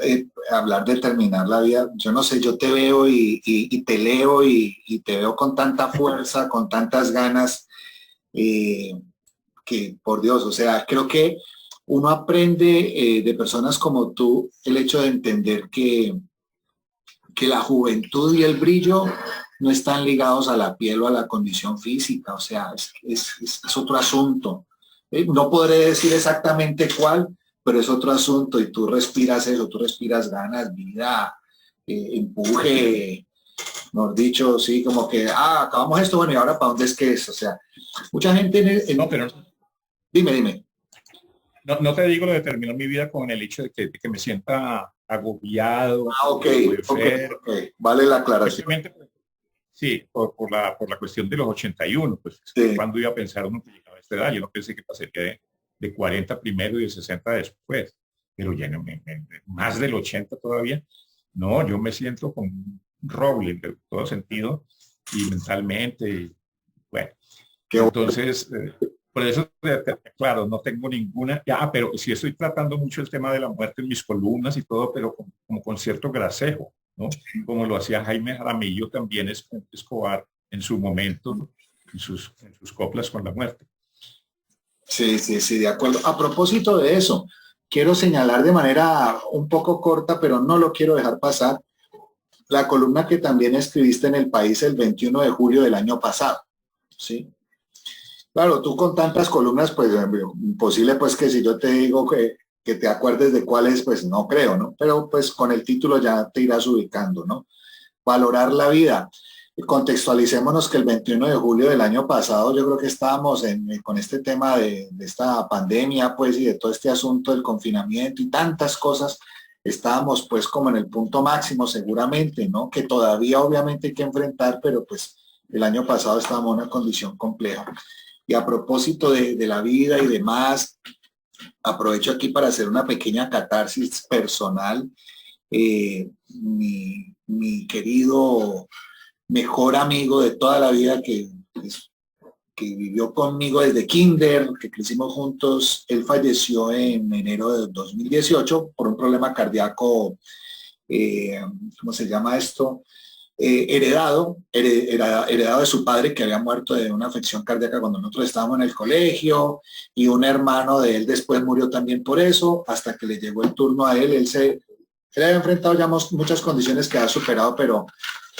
hablar de terminar la vida, yo no sé, yo te veo y te leo y te veo con tanta fuerza, con tantas ganas, que por Dios, o sea, creo que uno aprende de personas como tú el hecho de entender que la juventud y el brillo no están ligados a la piel o a la condición física, o sea, es otro asunto. No podré decir exactamente cuál, pero es otro asunto, y tú respiras eso, tú respiras ganas, vida, empuje, mejor dicho, sí, como que, acabamos esto, bueno, y ahora ¿para dónde es que es? O sea, mucha gente No, pero... Dime. No te digo lo de terminar mi vida con el hecho de que me sienta agobiado. Okay. Vale la aclaración. Sí, por la cuestión de los 81, pues sí. Cuando iba a pensar uno que llegaba a esta edad, yo no pensé que pasaría de 40 primero y de 60 después, pero ya no, más del 80 todavía. No, yo me siento con roble en todo sentido y mentalmente. Y, bueno, Qué bueno. entonces, por eso, claro, no tengo ninguna, pero sí estoy tratando mucho el tema de la muerte en mis columnas y todo, pero como con cierto gracejo, ¿no? Como lo hacía Jaime Jaramillo también Escobar en su momento, en sus coplas con la muerte. Sí, sí, sí, de acuerdo. A propósito de eso, quiero señalar de manera un poco corta, pero no lo quiero dejar pasar, la columna que también escribiste en El País el 21 de julio del año pasado, ¿sí? Claro, tú con tantas columnas, pues imposible pues que si yo te digo que te acuerdes de cuáles, pues no creo, ¿no? Pero pues con el título ya te irás ubicando, ¿no? Valorar la vida. Contextualicémonos que el 21 de julio del año pasado yo creo que estábamos con este tema de esta pandemia, pues, y de todo este asunto del confinamiento y tantas cosas, estábamos pues como en el punto máximo seguramente, ¿no? Que todavía obviamente hay que enfrentar, pero pues el año pasado estábamos en una condición compleja. Y a propósito de la vida y demás, aprovecho aquí para hacer una pequeña catarsis personal. Mi querido mejor amigo de toda la vida que vivió conmigo desde kinder, que crecimos juntos, él falleció en enero de 2018 por un problema cardíaco, ¿cómo se llama esto? Heredado de su padre que había muerto de una afección cardíaca cuando nosotros estábamos en el colegio, y un hermano de él después murió también por eso, hasta que le llegó el turno a él. Él había enfrentado ya muchas condiciones que ha superado, pero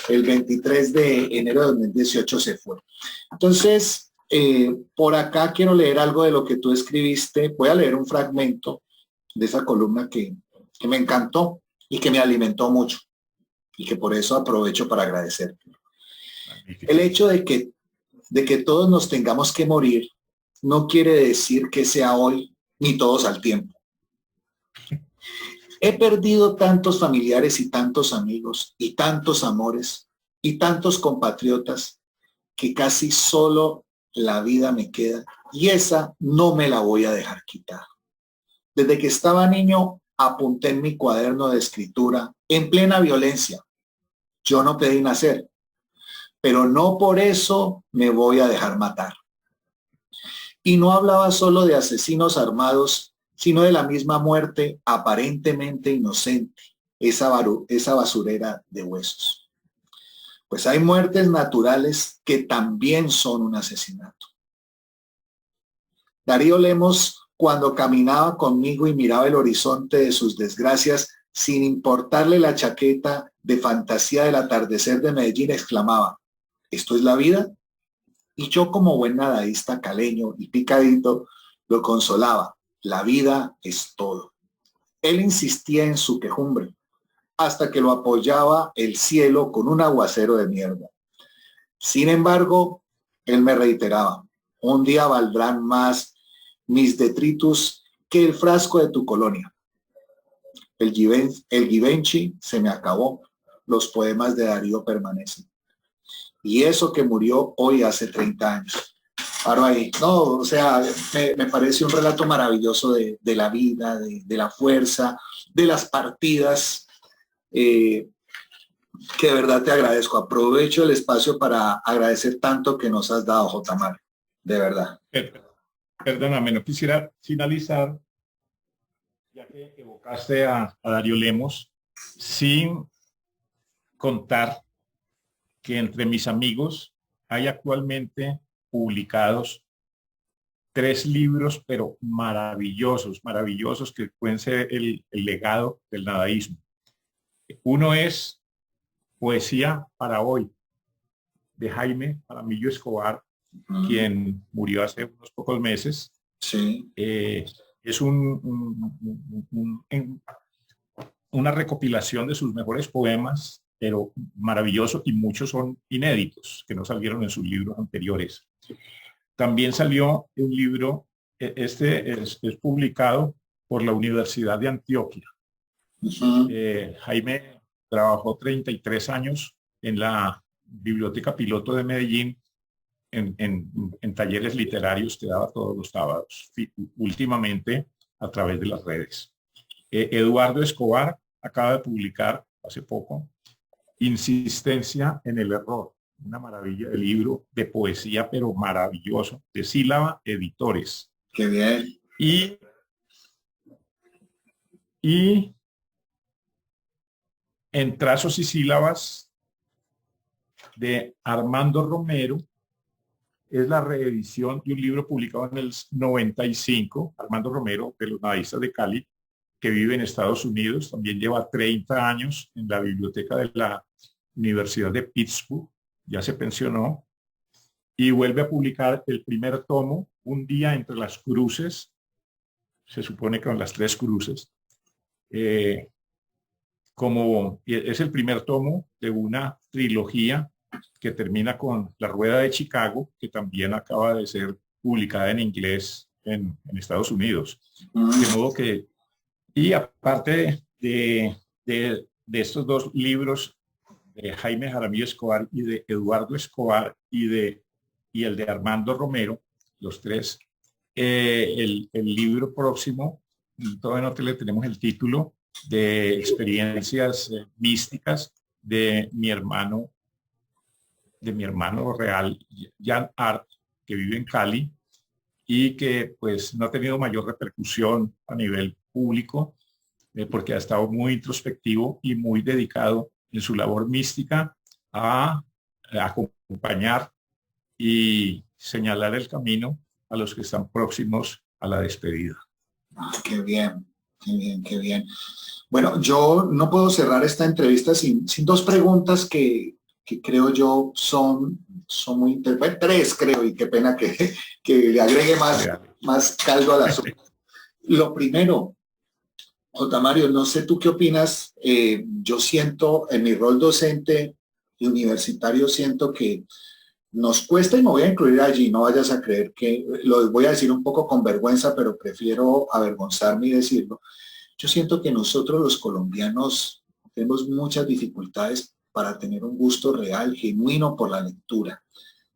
el 23 de enero de 2018 se fue. Entonces, por acá quiero leer algo de lo que tú escribiste. Voy a leer un fragmento de esa columna que me encantó y que me alimentó mucho, y que por eso aprovecho para agradecer. El hecho de que todos nos tengamos que morir no quiere decir que sea hoy ni todos al tiempo. He perdido tantos familiares y tantos amigos y tantos amores y tantos compatriotas que casi solo la vida me queda, y esa no me la voy a dejar quitar. Desde que estaba niño apunté en mi cuaderno de escritura en plena violencia: yo no pedí nacer, pero no por eso me voy a dejar matar. Y no hablaba solo de asesinos armados, sino de la misma muerte aparentemente inocente, esa basurera de huesos. Pues hay muertes naturales que también son un asesinato. Darío Lemos, cuando caminaba conmigo y miraba el horizonte de sus desgracias, sin importarle la chaqueta de fantasía del atardecer de Medellín, exclamaba: ¿esto es la vida? Y yo, como buen nadaísta caleño y picadito, lo consolaba: la vida es todo. Él insistía en su quejumbre, hasta que lo apoyaba el cielo con un aguacero de mierda. Sin embargo, él me reiteraba: un día valdrán más mis detritus que el frasco de tu colonia. El Givenchy se me acabó, los poemas de Darío permanecen. Y eso que murió hoy hace 30 años. Paro ahí. No, o sea, me parece un relato maravilloso de la vida, de la fuerza, de las partidas, que de verdad te agradezco. Aprovecho el espacio para agradecer tanto que nos has dado, J. Mario. De verdad. Perdóname, no quisiera finalizar, ya que evocaste a Darío Lemos, sin contar que entre mis amigos hay actualmente publicados 3 libros, pero maravillosos, maravillosos, que pueden ser el legado del nadaísmo. Uno es Poesía para hoy, de Jaime Jaramillo Escobar, quien murió hace unos pocos meses. Sí. Es una recopilación de sus mejores poemas, pero maravilloso, y muchos son inéditos, que no salieron en sus libros anteriores. También salió un libro, este es publicado por la Universidad de Antioquia. Jaime trabajó 33 años en la Biblioteca Piloto de Medellín, en talleres literarios que daba todos los sábados, últimamente a través de las redes. Eduardo Escobar acaba de publicar hace poco Insistencia en el error. Una maravilla de libro de poesía, pero maravilloso, de Sílaba Editores. Qué bien. Y en trazos y sílabas de Armando Romero, es la reedición de un libro publicado en el 95, Armando Romero, de los Nadaístas de Cali, que vive en Estados Unidos, también lleva 30 años en la biblioteca de la Universidad de Pittsburgh, ya se pensionó, y vuelve a publicar el primer tomo, Un día entre las cruces, se supone que con las tres cruces, como es el primer tomo de una trilogía que termina con La Rueda de Chicago, que también acaba de ser publicada en inglés en Estados Unidos. De modo que, y aparte de estos dos libros de Jaime Jaramillo Escobar y de Eduardo Escobar y el de Armando Romero, los tres, el libro próximo, todavía no le tenemos el título, de experiencias místicas de mi hermano real, Jan Art, que vive en Cali y que pues no ha tenido mayor repercusión a nivel público porque ha estado muy introspectivo y muy dedicado en su labor mística a acompañar y señalar el camino a los que están próximos a la despedida. Qué bien, qué bien, qué bien. Bueno, yo no puedo cerrar esta entrevista sin dos preguntas que creo yo son muy interesantes. Tres creo, y qué pena que le agregue más caldo al asunto. Lo primero, J. Mario, no sé tú qué opinas. Yo siento en mi rol docente y universitario, siento que nos cuesta, y me voy a incluir allí, no vayas a creer que, lo voy a decir un poco con vergüenza, pero prefiero avergonzarme y decirlo. Yo siento que nosotros los colombianos tenemos muchas dificultades para tener un gusto real, genuino por la lectura.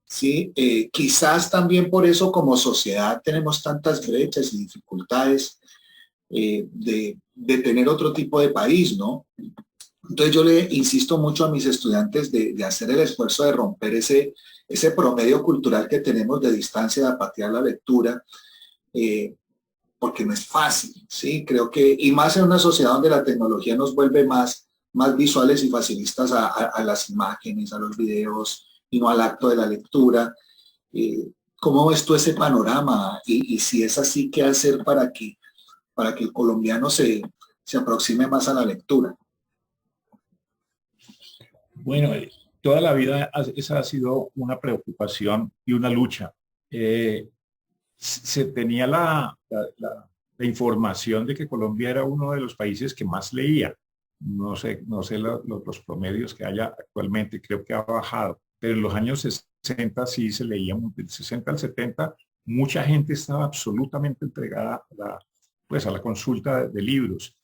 ¿Sí? Quizás también por eso como sociedad tenemos tantas brechas y dificultades de tener otro tipo de país, ¿no? Entonces yo le insisto mucho a mis estudiantes de hacer el esfuerzo de romper ese promedio cultural que tenemos de distancia, de apatía a la lectura, porque no es fácil, ¿sí? Creo que, y más en una sociedad donde la tecnología nos vuelve más visuales y facilistas a las imágenes, a los videos, y no al acto de la lectura. ¿Cómo ves tú ese panorama? Y si es así, ¿qué hacer para que el colombiano se aproxime más a la lectura? Bueno, toda la vida esa ha sido una preocupación y una lucha. Se tenía la información de que Colombia era uno de los países que más leía. No sé los promedios que haya actualmente, creo que ha bajado, pero en los años 60 sí se leía, del 60 al 70, mucha gente estaba absolutamente entregada a la consulta de libros.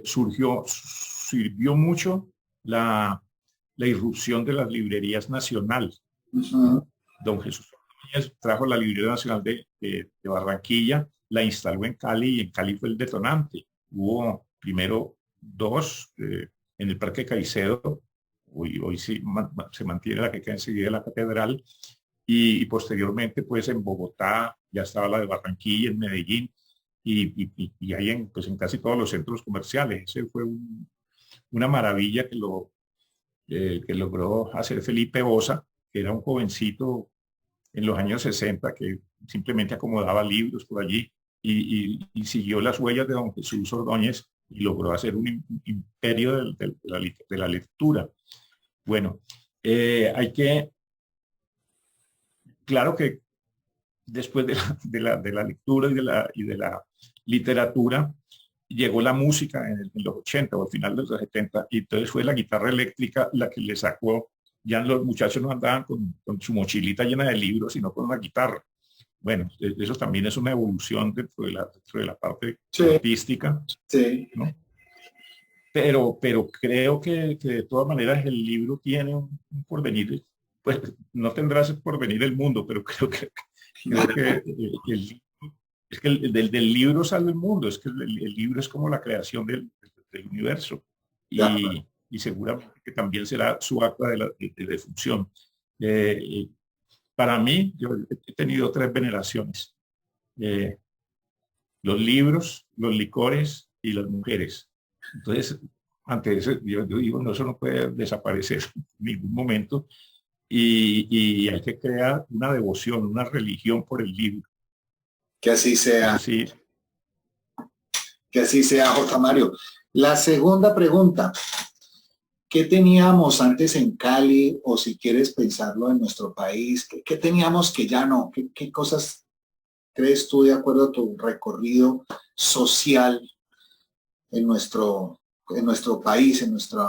Sirvió mucho la irrupción de las librerías nacionales. Don Jesús trajo la Librería Nacional de Barranquilla, la instaló en Cali y en Cali fue el detonante. Hubo primero dos en el Parque Caicedo, hoy sí se mantiene la que queda enseguida de la catedral, y posteriormente pues en Bogotá ya estaba la de Barranquilla, en Medellín, y ahí en casi todos los centros comerciales. Ese fue una maravilla que logró hacer Felipe Boza, que era un jovencito en los años 60 que simplemente acomodaba libros por allí y siguió las huellas de don Jesús Ordóñez y logró hacer un imperio de la lectura. Bueno, claro que después de la lectura y de la literatura, llegó la música en los 80 o al final de los 70, y entonces fue la guitarra eléctrica la que le sacó. Ya los muchachos no andaban con su mochilita llena de libros, sino con una guitarra. Bueno, eso también es una evolución dentro de la parte artística. Sí. ¿No? Pero creo que de todas maneras el libro tiene un porvenir. Pues no tendrá ese porvenir el mundo, pero creo que es que del libro sale el mundo. Es que el libro es como la creación del universo. y seguramente que también será su acta de defunción. Eh, para mí, yo he tenido tres veneraciones: eh, los libros, los licores y las mujeres. Entonces, ante eso, yo digo, no, eso no puede desaparecer en ningún momento, y hay que crear una devoción, una religión por el libro. Que así sea, Eso sí. que así sea, J. Mario. La segunda pregunta, ¿qué teníamos antes en Cali, o si quieres pensarlo en nuestro país? ¿Qué teníamos que ya no? ¿Qué cosas crees tú, de acuerdo a tu recorrido social en nuestro país,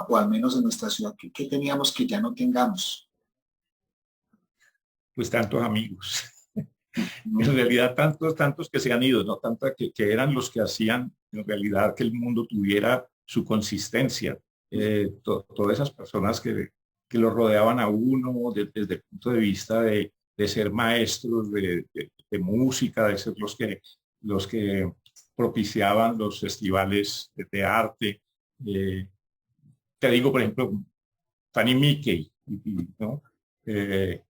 o al menos en nuestra ciudad? ¿Qué teníamos que ya no tengamos? Pues tantos amigos. En ¿No? realidad tantos que se han ido, no tanto que eran los que hacían en realidad que el mundo tuviera su consistencia. Todas esas personas que lo rodeaban a uno desde el punto de vista de ser maestros de música, de ser los que propiciaban los festivales de arte. Eh, Te digo, por ejemplo, Fanny Mickey, ¿no? Eh,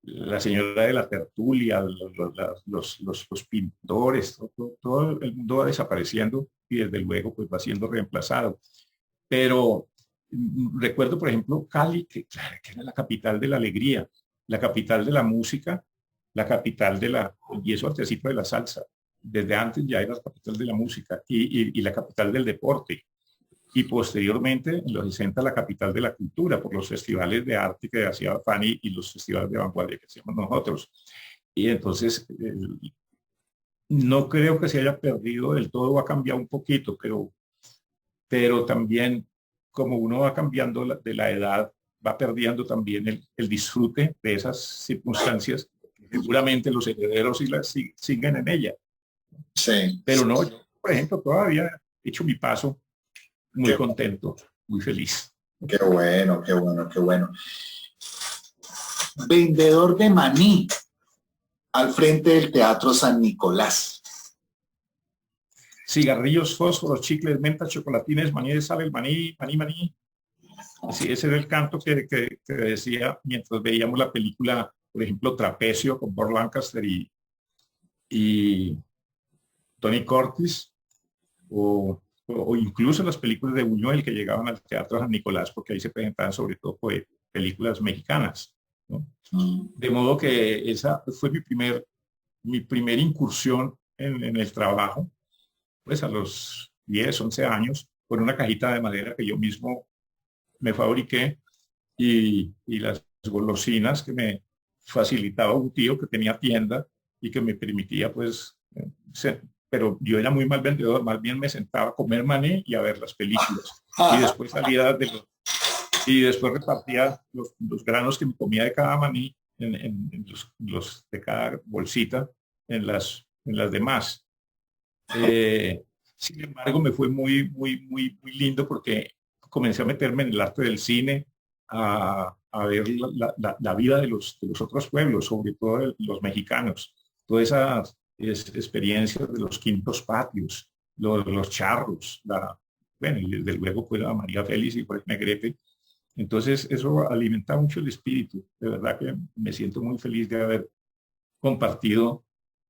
la señora de la tertulia, los pintores, todo el mundo va desapareciendo y desde luego pues va siendo reemplazado. Pero recuerdo, por ejemplo, Cali, que era la capital de la alegría, la capital de la música, la capital y eso antecito de la salsa. Desde antes ya era la capital de la música y la capital del deporte, y posteriormente en los 60 la capital de la cultura por los festivales de arte que hacía Fanny y los festivales de vanguardia que hacíamos nosotros. Y entonces no creo que se haya perdido del todo, ha cambiado un poquito, pero también como uno va cambiando de la edad, va perdiendo también el disfrute de esas circunstancias. Seguramente los herederos siguen en ella. Sí. Pero no, yo, por ejemplo, todavía he hecho mi paso muy Qué, contento, muy feliz. qué bueno, qué bueno, qué bueno. Vendedor de maní al frente del Teatro San Nicolás. Cigarrillos, fósforos, chicles, menta, chocolatines, maní de sal, el maní, maní, maní. Sí, ese era el canto que decía mientras veíamos la película, por ejemplo, Trapecio con Burt Lancaster y Tony Curtis, o incluso las películas de Buñuel que llegaban al Teatro San Nicolás, porque ahí se presentaban sobre todo pues, películas mexicanas, ¿no? De modo que esa fue mi primer incursión en el trabajo, pues a los 10, 11 años, con una cajita de madera que yo mismo me fabriqué, y las golosinas que me facilitaba un tío que tenía tienda y que me permitía pues pero yo era muy mal vendedor, más bien me sentaba a comer maní y a ver las películas, y después salía y después repartía los granos que me comía de cada maní en los de cada bolsita en las demás. Sin embargo, me fue muy lindo porque comencé a meterme en el arte del cine, a ver la vida de los otros pueblos, sobre todo de los mexicanos, todas esas experiencias de los quintos patios, los charros, bueno, y desde luego pues a María Félix y por el Negrete. Entonces eso alimenta mucho el espíritu. De verdad que me siento muy feliz de haber compartido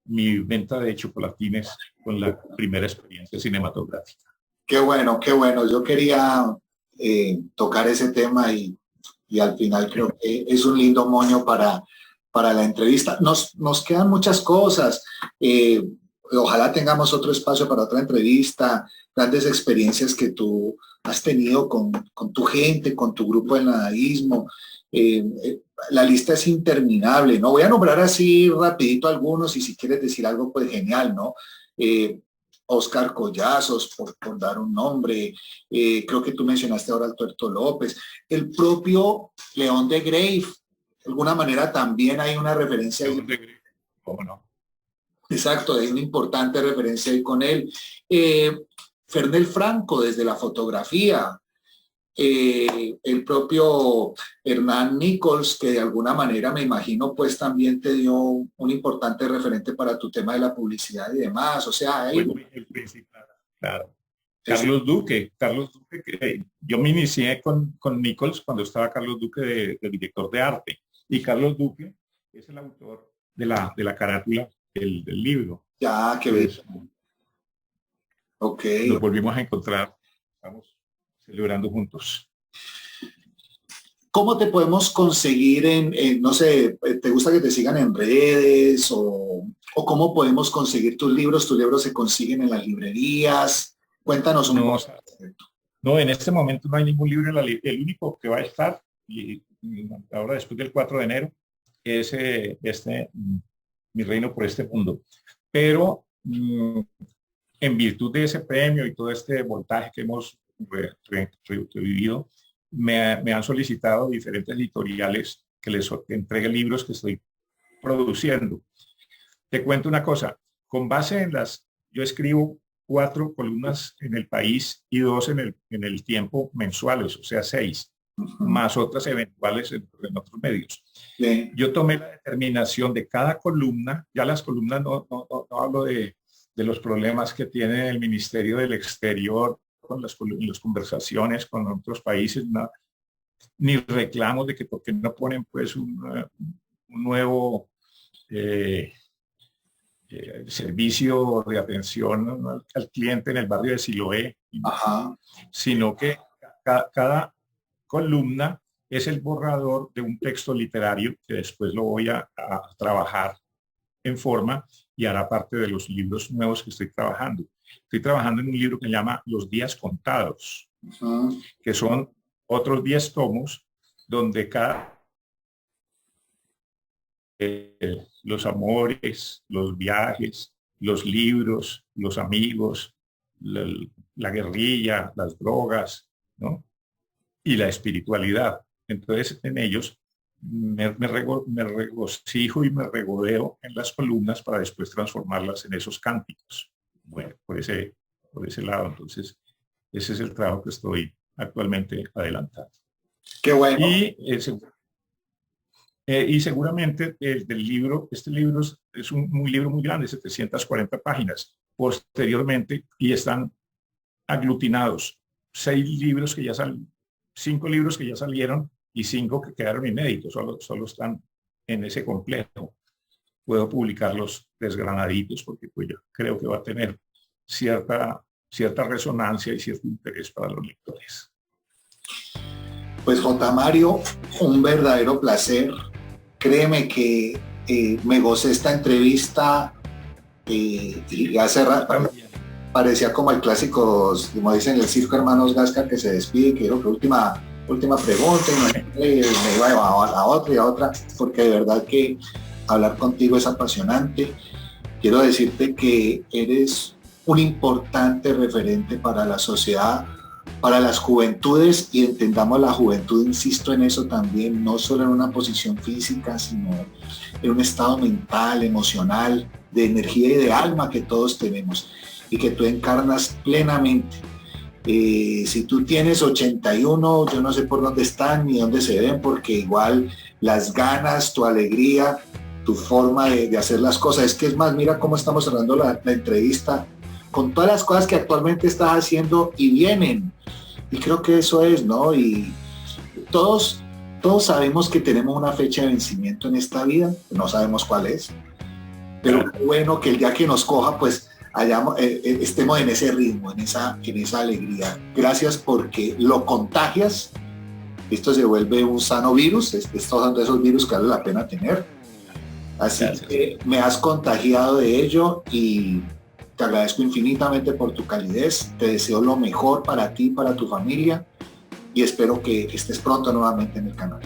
mi venta de chocolatines con la primera experiencia cinematográfica. Qué bueno, qué bueno. Yo quería tocar ese tema, y al final creo que es un lindo moño para la entrevista. Nos quedan muchas cosas. Ojalá tengamos otro espacio para otra entrevista, grandes experiencias que tú has tenido con tu gente, con tu grupo de nadaísmo. La lista es interminable, ¿no? Voy a nombrar así rapidito algunos, y si quieres decir algo, pues genial, ¿no? Oscar Collazos, por dar un nombre. Creo que tú mencionaste ahora al Tuerto López, el propio León de Grave. De alguna manera también hay una referencia ahí. ¿Cómo no? Exacto, hay una importante referencia ahí con él. Fernel Franco desde la fotografía. El propio Hernán Nichols, que de alguna manera me imagino pues también te dio un importante referente para tu tema de la publicidad y demás. O sea, hay... El principal, claro. Carlos Duque, que yo me inicié con Nichols cuando estaba Carlos Duque de director de arte. Y Carlos Duque es el autor de la carátula del libro. Ya, qué bien. Ok. Nos volvimos a encontrar, estamos celebrando juntos. ¿Cómo te podemos conseguir no sé, te gusta que te sigan en redes o cómo podemos conseguir tus libros? ¿Tus libros se consiguen en las librerías? Cuéntanos un poco. No, en este momento no hay ningún libro en la librería. El único que va a estar, y ahora después del 4 de enero, es Mi reino por este mundo. Pero en virtud de ese premio y todo este voltaje que hemos revivido, me han solicitado diferentes editoriales que les entregue libros que estoy produciendo. Te cuento una cosa, con base en yo escribo 4 columnas en El País y 2 en el Tiempo mensuales, o sea 6, más otras eventuales en otros medios. Bien. Yo tomé la determinación de cada columna, ya las columnas no hablo de los problemas que tiene el Ministerio del Exterior con las conversaciones con otros países, ni reclamos de que porque no ponen pues un nuevo servicio de atención al cliente en el barrio de Siloé. Ajá. Sino que cada columna es el borrador de un texto literario que después lo voy a trabajar en forma y hará parte de los libros nuevos que estoy trabajando. Estoy trabajando en un libro que se llama Los días contados, que son otros 10 tomos donde los amores, los viajes, los libros, los amigos, la guerrilla, las drogas, ¿no? Y la espiritualidad. Entonces, en ellos me regocijo y me regodeo en las columnas para después transformarlas en esos cánticos. Bueno, por ese lado, entonces, ese es el trabajo que estoy actualmente adelantando. Qué bueno. Y seguramente este libro es un libro muy grande, 740 páginas. Posteriormente, y están aglutinados 5 libros que ya salieron y 5 que quedaron inéditos, solo están en ese complejo. Puedo publicarlos desgranaditos porque pues yo creo que va a tener cierta resonancia y cierto interés para los lectores. Pues J. Mario, un verdadero placer. Créeme que me gocé esta entrevista y hace rato parecía como el clásico, como dicen el circo Hermanos Gasca, que se despide, que dijo que última pregunta y me iba a otra y a otra, porque de verdad que hablar contigo es apasionante. Quiero decirte que eres un importante referente para la sociedad, para las juventudes, y entendamos la juventud, insisto en eso también, no solo en una posición física, sino en un estado mental, emocional, de energía y de alma que todos tenemos y que tú encarnas plenamente. Si tú tienes 81, yo no sé por dónde están ni dónde se ven, porque igual las ganas, tu alegría, tu forma de hacer las cosas, es que es más, mira cómo estamos cerrando la entrevista, con todas las cosas que actualmente estás haciendo y vienen. Y creo que eso es, ¿no? Y todos sabemos que tenemos una fecha de vencimiento en esta vida, no sabemos cuál es, pero bueno, que el día que nos coja, pues estemos en ese ritmo, en esa alegría. Gracias porque lo contagias. Esto se vuelve un sano virus. Estos son de esos virus que vale la pena tener. Así Gracias. Que me has contagiado de ello y te agradezco infinitamente por tu calidez. Te deseo lo mejor para ti, para tu familia, y espero que estés pronto nuevamente en el canal.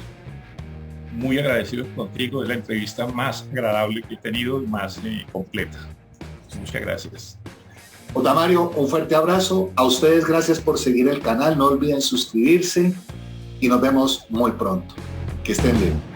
Muy agradecido contigo. Es la entrevista más agradable que he tenido y más completa. Muchas gracias. J. Mario, un fuerte abrazo. A ustedes gracias por seguir el canal. No olviden suscribirse y nos vemos muy pronto. Que estén bien.